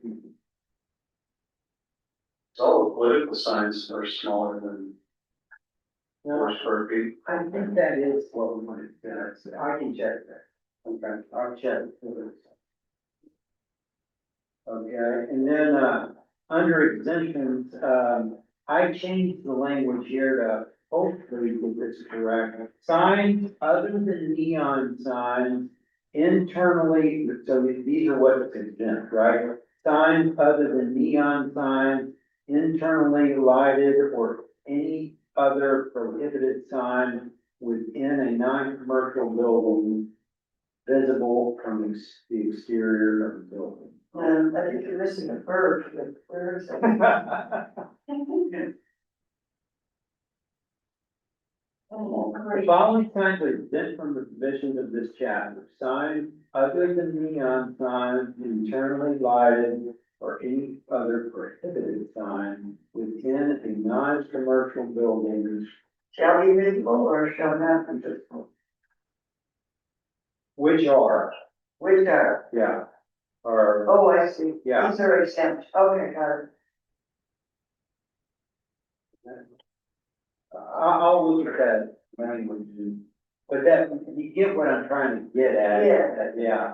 All the political signs are smaller than 4 square feet. I think that is what we wanted to do. I can check that. Okay, I'll check. Okay, and then, under exemptions, I changed the language here to hopefully get this correct. Signs other than neon signs internally, so these are what's exempt, right? Signs other than neon signs, internally lighted or any other prohibited sign within a non-commercial building visible from the exterior of the building. I think you're missing a bird, where is it? The following signs are exempt from the provisions of this chapter. Signs other than neon signs internally lighted or any other prohibited sign within a non-commercial building, Shall be visible or shall not be visible, which are, which are, yeah, are, oh, I see. Yeah. These are exempt, okay, got it. I'll look at that language, but that, you get what I'm trying to get at. Yeah. Yeah.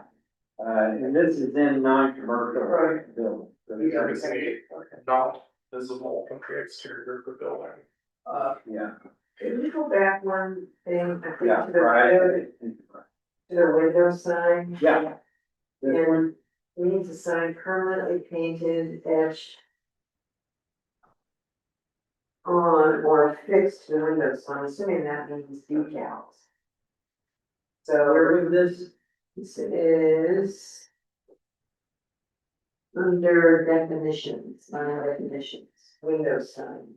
And this is in non-commercial Right. building. So These are it's- saying not visible from the exterior of the building. Yeah, Can we go back one thing, I think, yeah, to the right. window sign? Yeah. This one, We need a sign permanently painted, etched on or affixed to the window, so I'm assuming that means decals. So where was this? this is under definitions, sign definitions, window sign.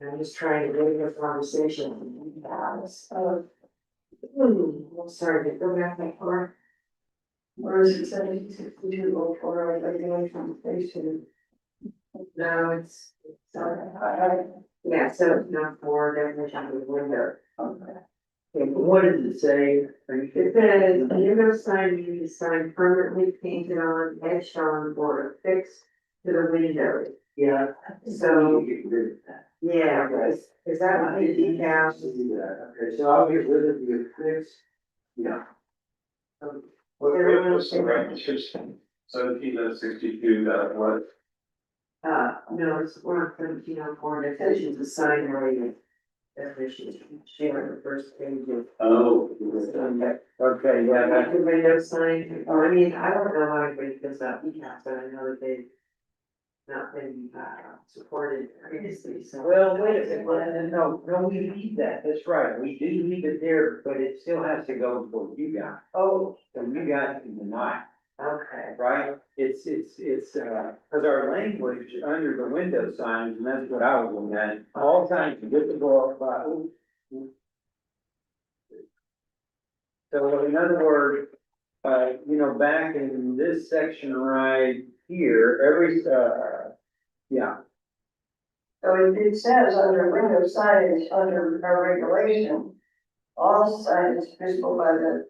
I'm just trying to get the conversation. I'm sorry, to go back that far. Where is it, 176204, regulation station? No, it's, yeah, so it's not for definition of the window. Okay, what does it say? It says, window sign is sign permanently painted on, etched on, or affixed to the window. Yeah. So- Get rid of that. Yeah, is that what the decals? Okay, so I'll get rid of the affix. Yeah. What's the reference? 17.62, what? No, it's one 1704 definitions of sign related definitions, share the first page of. Oh. Okay, yeah, that, The window sign, I mean, I don't know how anybody feels about decals, but I know that they not been, supported previously, so. Well, wait a second, no, we need that, that's right, we do need it there, but it still has to go before you guys. Oh, So you guys can deny, okay. right? It's, cause our language under the window signs, and that's what I was looking at, all signs are visible by. So in other words, back in this section right here, yeah, So it says under window signage, under our regulation, all signs visible by the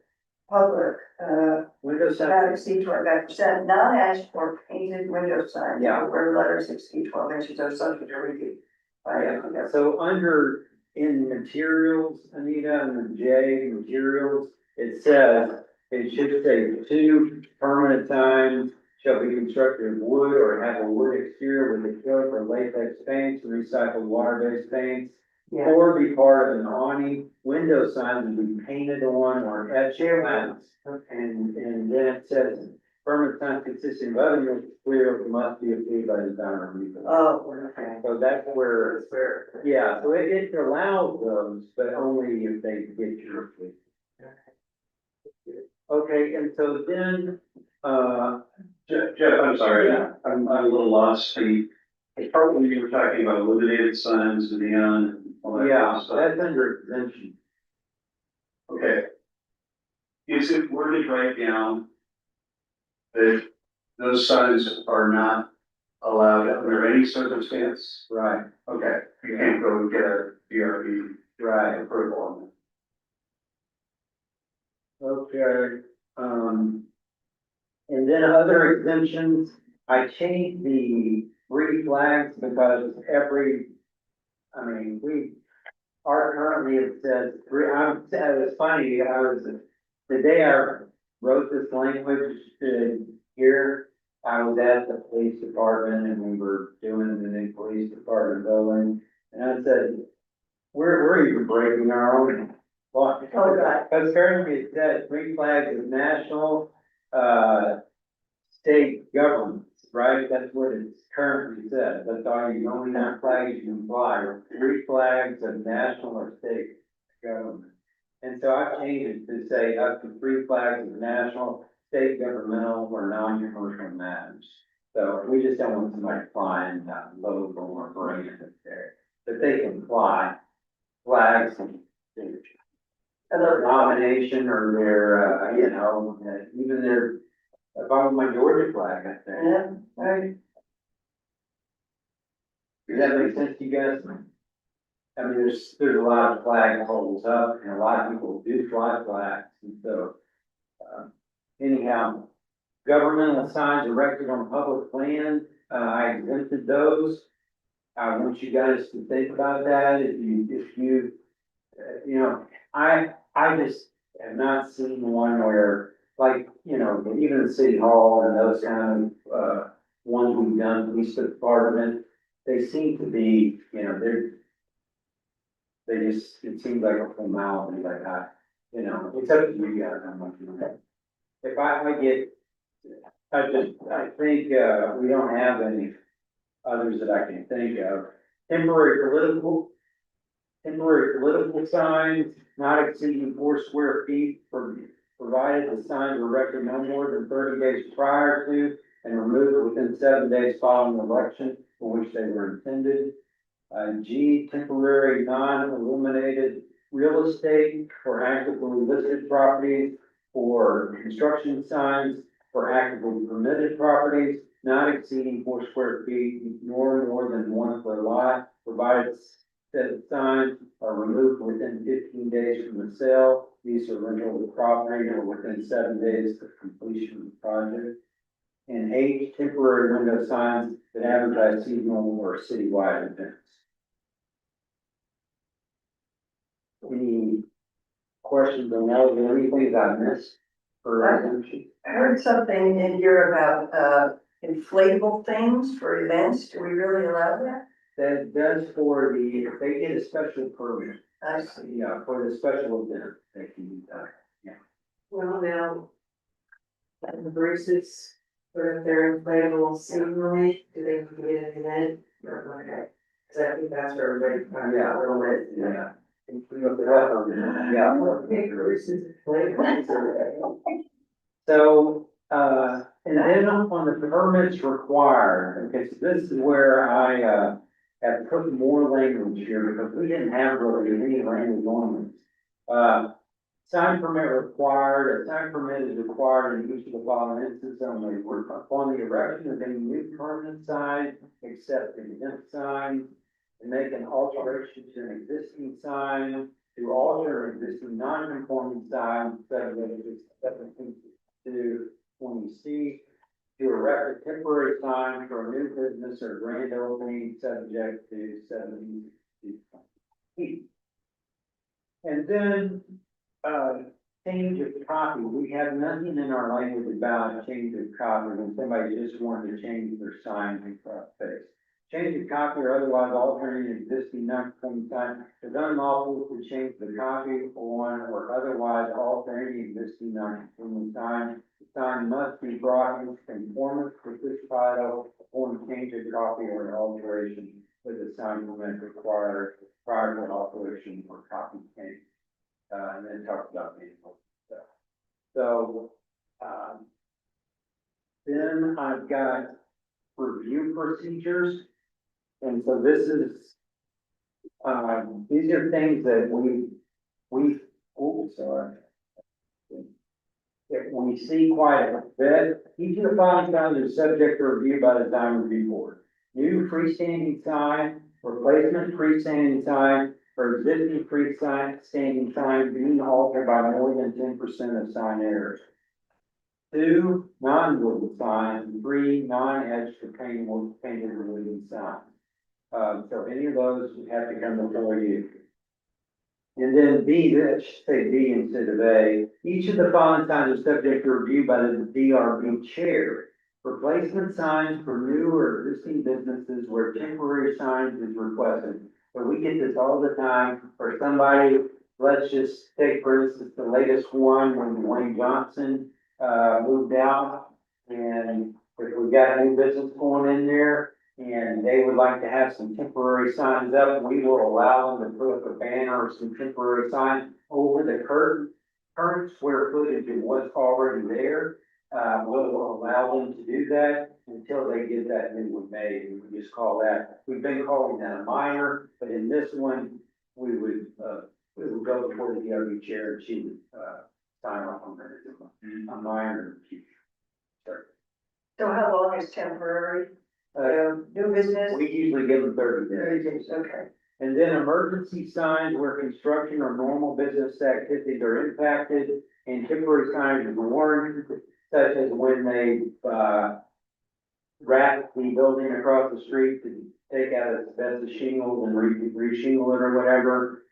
public, window not signs, exceed 25%, non-ash or painted window signs. Yeah. Where letters exceed 12 inches are subject to review. yeah, so in materials, Anita, under J, materials, it says, it should say 2 permanent signs shall be constructed of wood or have a wood exterior with acrylic or latex paints, recycled water-based paints, Yeah, or be part of an awning. Window signs would be painted on or etched lines. And then it says, permanent signs consisting of other materials must be approved by the designer. Oh, okay. So that's where, That's fair. yeah, so it allows those, but only if they get your approval. Okay, and so then, Jeff, I'm sorry, Yeah. I'm a little lost, the part when you were talking about illuminated signs and neon and all that kind yeah, of stuff. that's under exemption. Okay. Is it worded right down that those signs are not allowed under any circumstance? Right, Okay, you can't go and get a DRB right, approval on that. okay, and then other exemptions, I changed the 3 flags because currently it says it was funny, the day I wrote this language here, I was at the police department and we were doing the new police department building, and I said, we're even breaking our own law. Oh, God. Because currently it says 3 flags of national, state governments, right? That's what it currently says. That's all you only have flags you can fly, or 3 flags of national or state government. And so I've changed it to say up to 3 flags of national, state, governmental, or non-commercial matters. So we just don't want somebody flying local or brand there, but they can fly flags and their nomination or their, even their, if I want my Georgia flag up there. yeah, right. Does that make sense to you guys? I mean, there's a lot of flag poles up and a lot of people do fly flags, and so, anyhow, governmental signs erected on public land, I exempted those. I want you guys to think about that, if you, I just have not seen one where, like, even the city hall and those kind of, ones we've done, police department, they seem to be, it seems like a formality, like it's up to you guys, I'm not doing that. If I think, we don't have any others that I can think of. Temporary political signs not exceeding 4 square feet provided the signs were erected no more than 30 days prior to and removed within 7 days following the election for which they were intended. G, temporary non-illuminated real estate for actively listed properties or construction signs for actively permitted properties not exceeding 4 square feet nor more than 1 per lot, provided said signs are removed within 15 days from the sale, lease or rental of the property, or within 7 days of completion of the project. And H, temporary window signs that advertise seasonal or citywide events. Any questions on that, or anything that I missed for exemption? I heard something in here about, inflatable things for events. Do we really allow that? That does if they get a special permit, I see. yeah, for the special event, they can do that. Well, now, Bruce's Or if they're inflatable seasonally, do they need to get an event or okay? Cause I think that's where everybody kind of a little bit. Yeah. So, and then on the permits required, okay, so this is where I, have put more language here because we didn't have really any language on this. Sign permit required, a sign permit is required in each of the following instances only, upon the erection of any new permanent sign, except an exempt sign, and make an alteration to an existing sign, to alter an existing non-conforming sign, subject to 20C, to erect a temporary sign for a new business or grand opening, subject to 70. And then, change of copy, we have nothing in our language about a change of copy when somebody just wanted to change their sign in front face. Change of copy or otherwise altering an existing non-conforming sign is unlawful to change the copy on or otherwise alter any existing non-conforming sign. The sign must be brought into conformance with this title upon change of copy or an alteration with the sign permit required prior to alteration or copy change. And then talk about people stuff. So, then I've got review procedures. And so this is, these are things that that we see quite a bit. Each of the following signs are subject to review by the design review board. New freestanding sign, replacement freestanding sign, or existing freestanding sign being altered by more than 10% of sign areas. 2, non-wooden signs, 3, non-edged or painted wooden signs. So any of those would have to come before you. And then B, that should say B instead of A. Each of the following signs are subject to review by the DRB chair. Replacement signs for new or existing businesses where temporary signs is requested. So we get this all the time, or somebody, let's just take for instance, the latest one when Dwayne Johnson, moved out. And if we got a new business going in there and they would like to have some temporary signs up, we will allow them to put up a banner or some temporary sign over the current square footage of what's already there. We'll allow them to do that until they get that new one made, and we just call that, we've been calling that a minor, but in this one, we would go before the DRB chair and she would, sign off on that, a minor. So how long is temporary? Uh, New business? we usually give them 30 days. 30 days, okay. And then emergency signs where construction or normal business activities are impacted, and temporary signs are warranted, such as when they, wrap the building across the street to take out asbestos shingles and re-shingle it or whatever.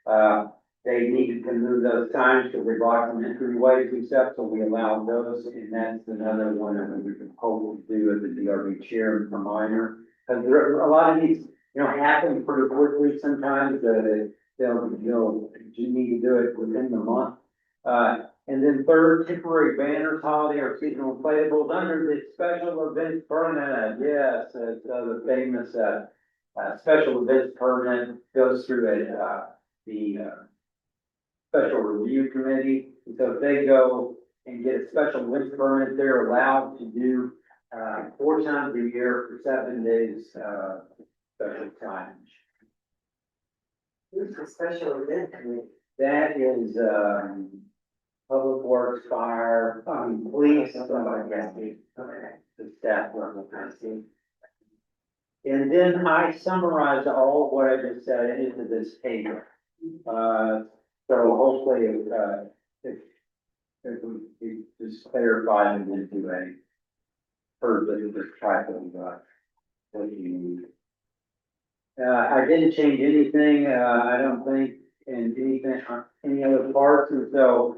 They needed to move those signs because they block them entryways and stuff, so we allow those, and that's another one that we could hopefully do as a DRB chair for minor. Because there are a lot of these, happen pretty quickly sometimes, they'll you need to do it within the month. And then third, temporary banners, holiday or seasonal inflatables under the special events permit. Yes, it's the famous, special events permit goes through the special review committee. And so if they go and get a special events permit, they're allowed to do, 4 times a year for 7 days, special time. Who's the special event committee? That is, public works, fire, police, somebody has to, the staff level kind of thing. And then I summarized all of what I just said into this table. So hopefully, if we just clarify it into a further type of, what you need. I didn't change anything, I don't think, in anything, any other parts, and so,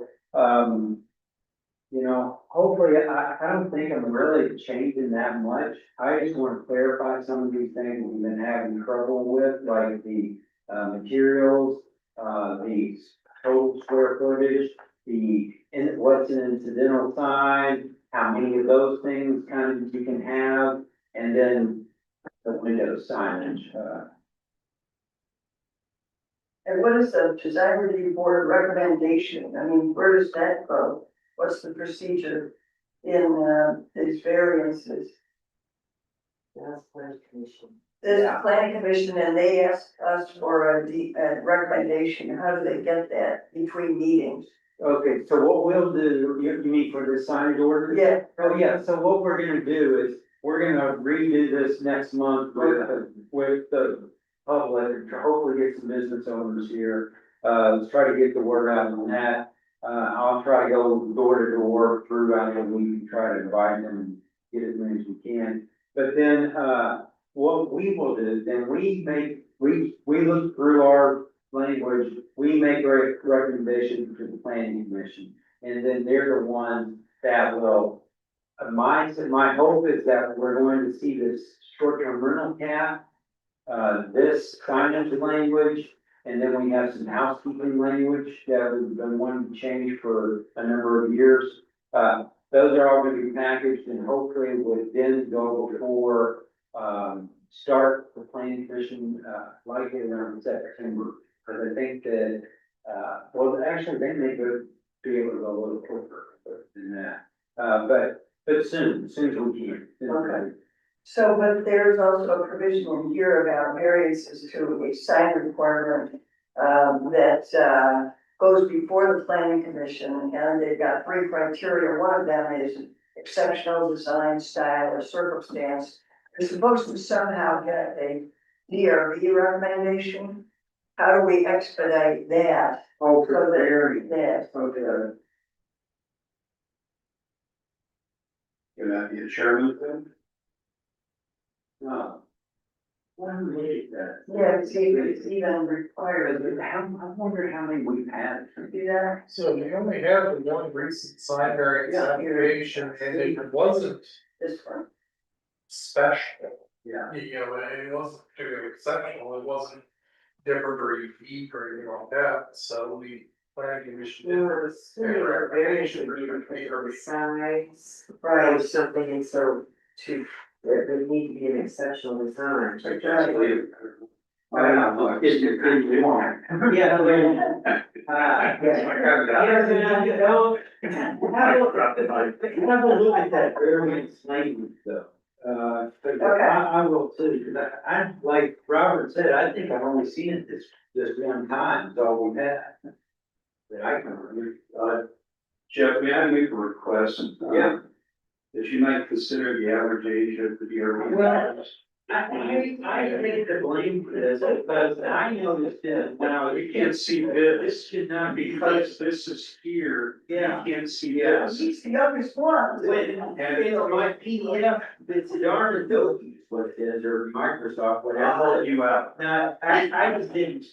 hopefully, I don't think I'm really changing that much. I just want to clarify some of these things we've been having trouble with, like the, materials, the total square footage, what's an incidental sign, how many of those things kind of you can have, and then the window signage, And what is the design review board recommendation? I mean, where does that go? What's the procedure in, these variances? That's planning commission. There's a planning commission and they ask us for a recommendation. How do they get that between meetings? Okay, so what we'll do, you mean for the signage order? Yeah. Oh, yeah, so what we're gonna do is, we're gonna redo this next month with the public, to hopefully get some business owners here. Let's try to get the word out on that. I'll try to go door to door throughout the week, try to invite them and get as many as we can. But then, what we will do, then we look through our language, we make a recommendation to the planning commission. And then they're the ones that will, my hope is that we're going to see this short-term rental cap, this signage language, and then we have some housekeeping language that we've been wanting to change for a number of years. Those are all gonna be packaged and hopefully would then go before, start the planning commission, likely around September. Cause I think that, well, actually, they may be able to go a little quicker than that. But soon, as soon as we can. Okay. So, but there's also a provision in here about variances to a sign requirement, that, goes before the planning commission, and they've got 3 criteria. One of them is exceptional design, style, or circumstance. They're supposed to somehow get a DRB recommendation. How do we expedite that? Oh, So that- very, That, okay. Can that be a chairman then? No. What made that? yeah, it's even required. I wonder how many we've had. Do that. So we only have the one recent sign variance Yeah. application, and it wasn't This one. special. Yeah. You know, it wasn't particularly exceptional, it wasn't different or unique or anything like that, so the planning commission did. Well, the variance would be for the size, Right. or something, and so there would need to be an exceptional design. Yeah. Have a look at that variance language though. I will too, because I, like Robert said, I think I've only seen it this one time, so we had. That I can remember. Jeff, may I make a request? Yeah. That you might consider the average age of the DRB. Well, I take the blame for this, because I noticed that Now, you can't see this, should not be. because this is here. Yeah. You can't see Yeah. this. He's the youngest one. When, in my PDF, it's darn Adobe, what it is, or Microsoft, I'll whatever. help you out. No, I just didn't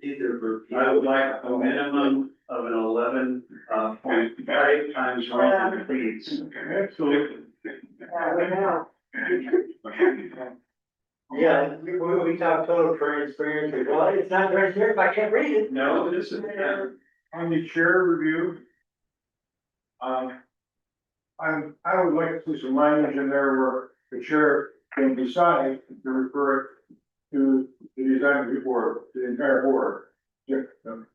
do the review. I would like a minimum of an 11.5 times one, please. Absolutely. Yeah, we talk total transparency, well, it's not transparent if I can't read it. No, this is, On the chair review. I would like to see some language in there where the chair can decide to refer it to the design review, the entire board. Yeah. Oh,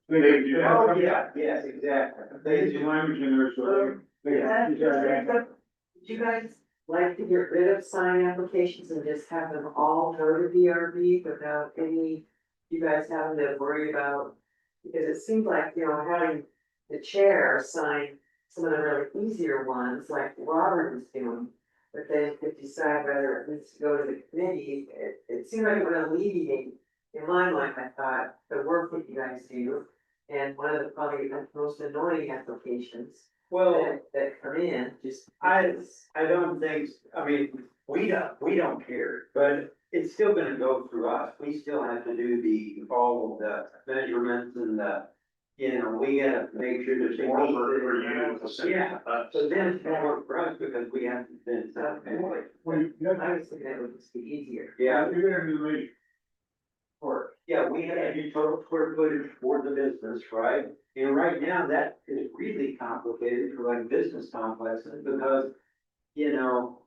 yeah, yes, exactly. There's some language in there, so. Would you guys like to get rid of sign applications and just have them all go to DRB without any, you guys having to worry about? Because it seems like, you know, having the chair sign some of the really easier ones, like Robert was doing. But then if you decide whether it needs to go to the committee, it seemed like it would alleviate, in my mind, I thought, the work that you guys do. And one of the probably most annoying applications that come in, just. I don't think, I mean, we don't care, but it's still gonna go through us. We still have to do all of the measurements and we gotta make sure that they More meet work for the. you to send Yeah, us. so then it's more work for us because we have to then. I was thinking that would just be easier. Yeah, You're gonna be late. Work. Yeah, we had a total square footage for the business, right? And right now, that is really complicated for like business complexes because, you know,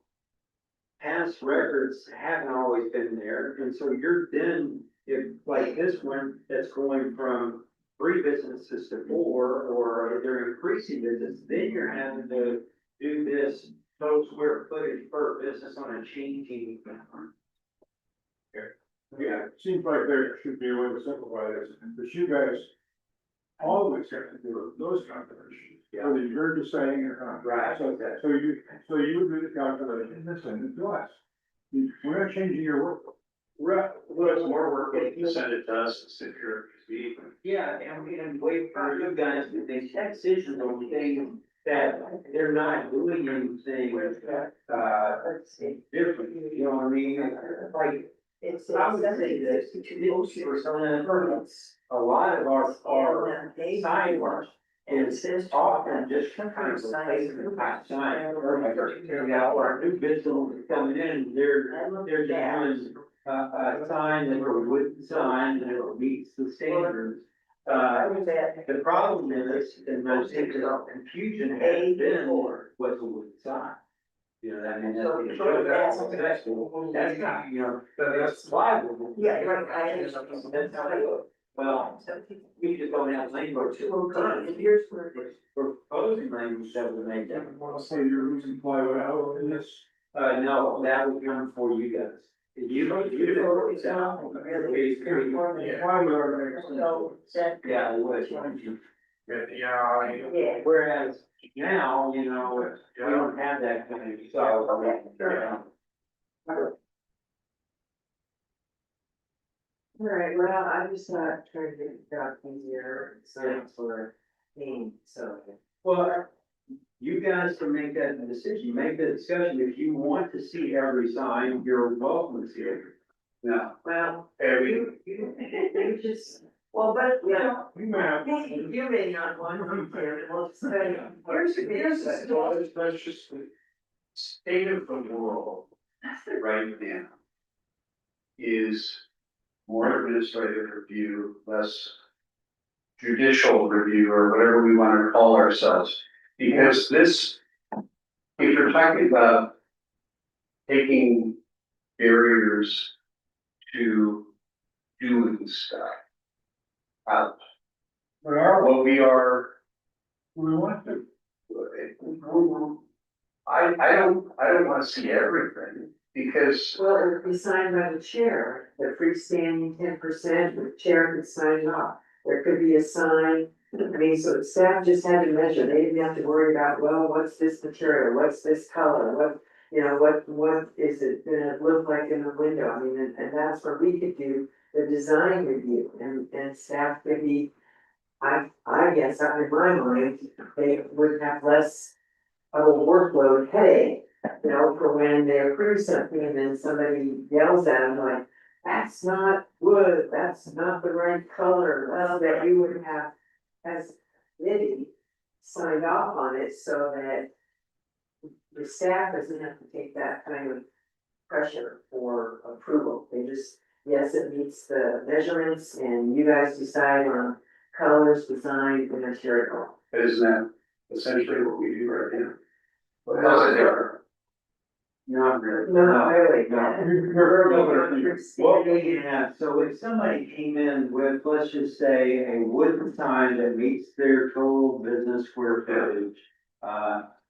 past records haven't always been there, and so you're then, if like this one, that's going from 3 businesses to 4, or if they're increasing business, then you're having to do this total square footage per business on a changing. Yeah, it seems like there should be a way to simplify this, but you guys always have to do those calculations. Whether you're just saying or not. Right. So you would do the calculation and send it to us. We're not changing your work. Right, well, it's more work if you send it to us and sit here and speak. Yeah, and we can wait for you guys to make decisions on things that they're not doing anything, different, you know what I mean? Like, I would say this, for some permits, a lot of our sidewalks is often just kind of replacing the past sign. Now, our new business coming in, they're doing a sign that a wooden sign that meets the standards. The problem is, and most confusion has been what's a wooden sign. You know, I mean, that's not, you know, that's liable. Yeah, right, That's how it goes. Well, we just don't have language. We're proposing language that would make that. Want to say you're losing plywood out in this? No, that would come for you guys. If you don't, you don't, it's out. Plywood already makes sense. Yeah, it would. Yeah, Whereas now, you know, we don't have that kind of, so. Alright, well, I just thought trying to get it out easier, so for me, so. Well, you guys can make that decision, make the discussion. If you want to see every sign, you're welcome to see it. Now, Well, every, you just, well, but, you know, You may you may not want to, we'll just say, here's the story. that's just the state of the world right now is more administrative review, less judicial review, or whatever we want to call ourselves. Because this, if you're talking about taking barriers to doing stuff out, what we are, We want to. I don't want to see everything, because Well, it would be signed by the chair, the freestanding 10%, the chair could sign it off. There could be a sign, I mean, so staff just had to measure, they didn't have to worry about, well, what's this material, what's this color, what, you know, what is it gonna look like in the window, I mean, and that's where we could do the design review, and staff could be, I guess, in my mind, they would have less of a workload headache, you know, for when they approve something and then somebody yells at them like, that's not wood, that's not the right color, well, that you would have as committee signed off on it so that the staff doesn't have to take that kind of pressure for approval. They just, yes, it meets the measurements and you guys decide on colors, design, and material. isn't that essentially what we do right now? Not really. No, really, What we have, so if somebody came in with, let's just say, a wooden sign that meets their total business square footage.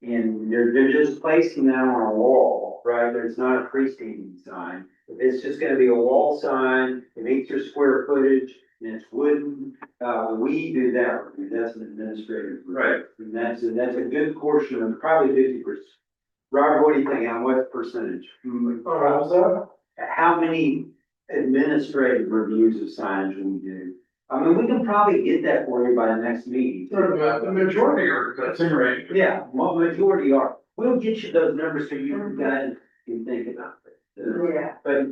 And they're just placing that on a wall, right? There's not a freestanding sign. If it's just gonna be a wall sign, it meets your square footage, and it's wooden, we do that, that's an administrative. Right. And that's a good portion of probably 50%. Robert, what do you think, on what percentage? How many administrative reviews of signage we do? I mean, we can probably get that for you by the next meeting. the majority are, that's right. Yeah, majority are. We'll get you those numbers so you guys can think about it. Yeah. But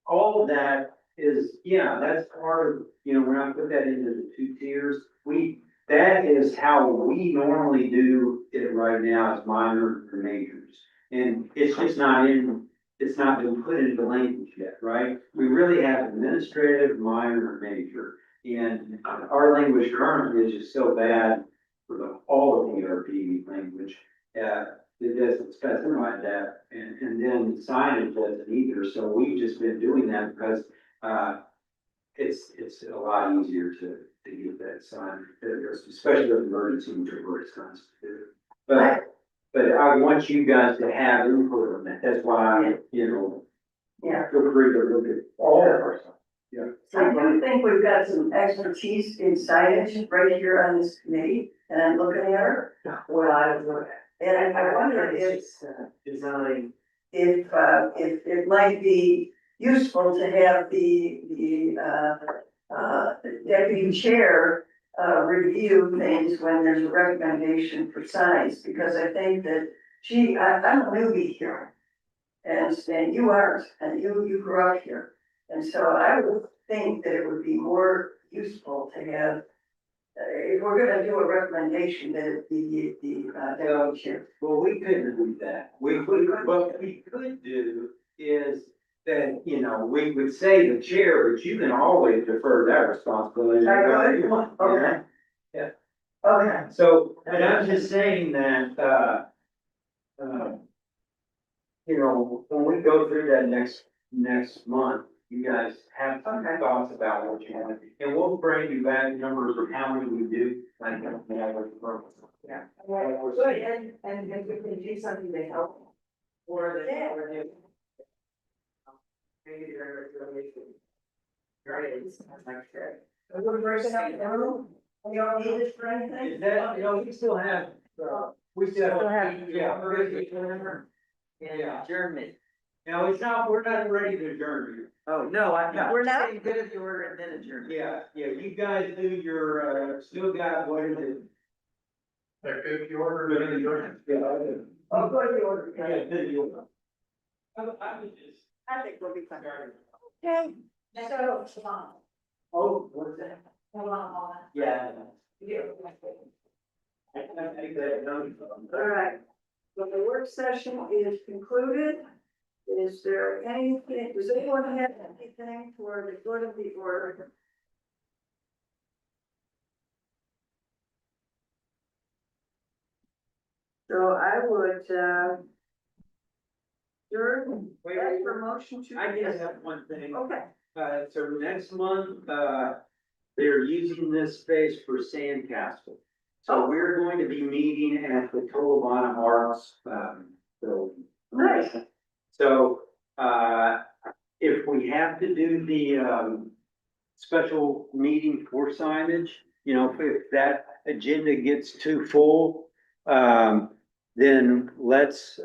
all of that is, yeah, that's part of, you know, when I put that into the 2 tiers, that is how we normally do it right now as minor and majors. And it's just not in it's not been put into language yet, right? We really have administrative, minor, major. And our language currently is just so bad for all of the ERP language. It doesn't specify that, and then signage doesn't either, so we've just been doing that because, it's a lot easier to get that signed, especially with emergency, which are very sensitive. But I want you guys to have input on that, that's why, Yeah. feel free to look at all of our stuff. I do think we've got some expertise in signage right here on this committee, and I'm looking at her. Well, I don't know. And I wonder if, It's just, design. if it might be useful to have the deputy chair review things when there's a recommendation for signs, because I think that I'm a newbie here. And you aren't, and you grew up here. And so I would think that it would be more useful to have, if we're gonna do a recommendation, that it be the deputy chair. Well, we couldn't do that. What we could do is that, we would say the chair, but you can always defer that responsibility. I could? Okay. Yeah. Okay. So, and I'm just saying that, when we go through that next month, you guys have some Okay. thoughts about what you want, and we'll bring you back numbers of how many we do. Like, Yeah. Good, and if we can do something to help. Or the, or the. Maybe there really. Great. We're breaking up the room. You don't need this for anything? Is that, we still have, we still have, yeah. And adjournment. No, we're not ready to adjourn. Oh, no, I'm not. We're not? Saying good of the order and then adjournment. Yeah, you guys do your, still got what it is. If you order it, Yeah, I did. I'll go to the order. Yeah, did you? I was just. I think we'll be fine. Okay, so. Oh, what's that? Yeah. I think that, All right, so the work session is concluded. Is there anything, does anyone have anything for the good of the order? So I would, ask for motion to. I just have one thing. Okay, So next month, they're using this space for Sandcastle. So we're going to be meeting at the Tolovana Arts, building. nice. So, if we have to do the, special meeting for signage, if that agenda gets too full, then let's,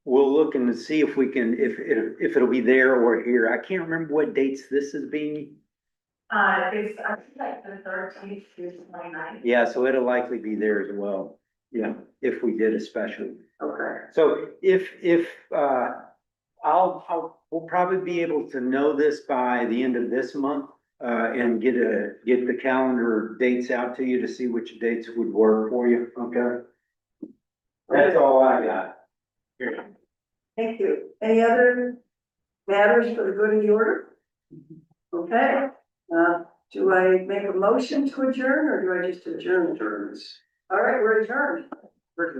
we'll look and see if we can, if it'll be there or here. I can't remember what dates this is being. It's, I think like the 13th through the 29th. Yeah, so it'll likely be there as well. Yeah, if we did a special. Okay. So we'll probably be able to know this by the end of this month, and get the calendar dates out to you to see which dates would work for you, okay? That's all I got. Here. Thank you. Any other matters for the good of the order? Okay, do I make a motion to adjourn or do I just adjourn? All right, we're adjourned. Great.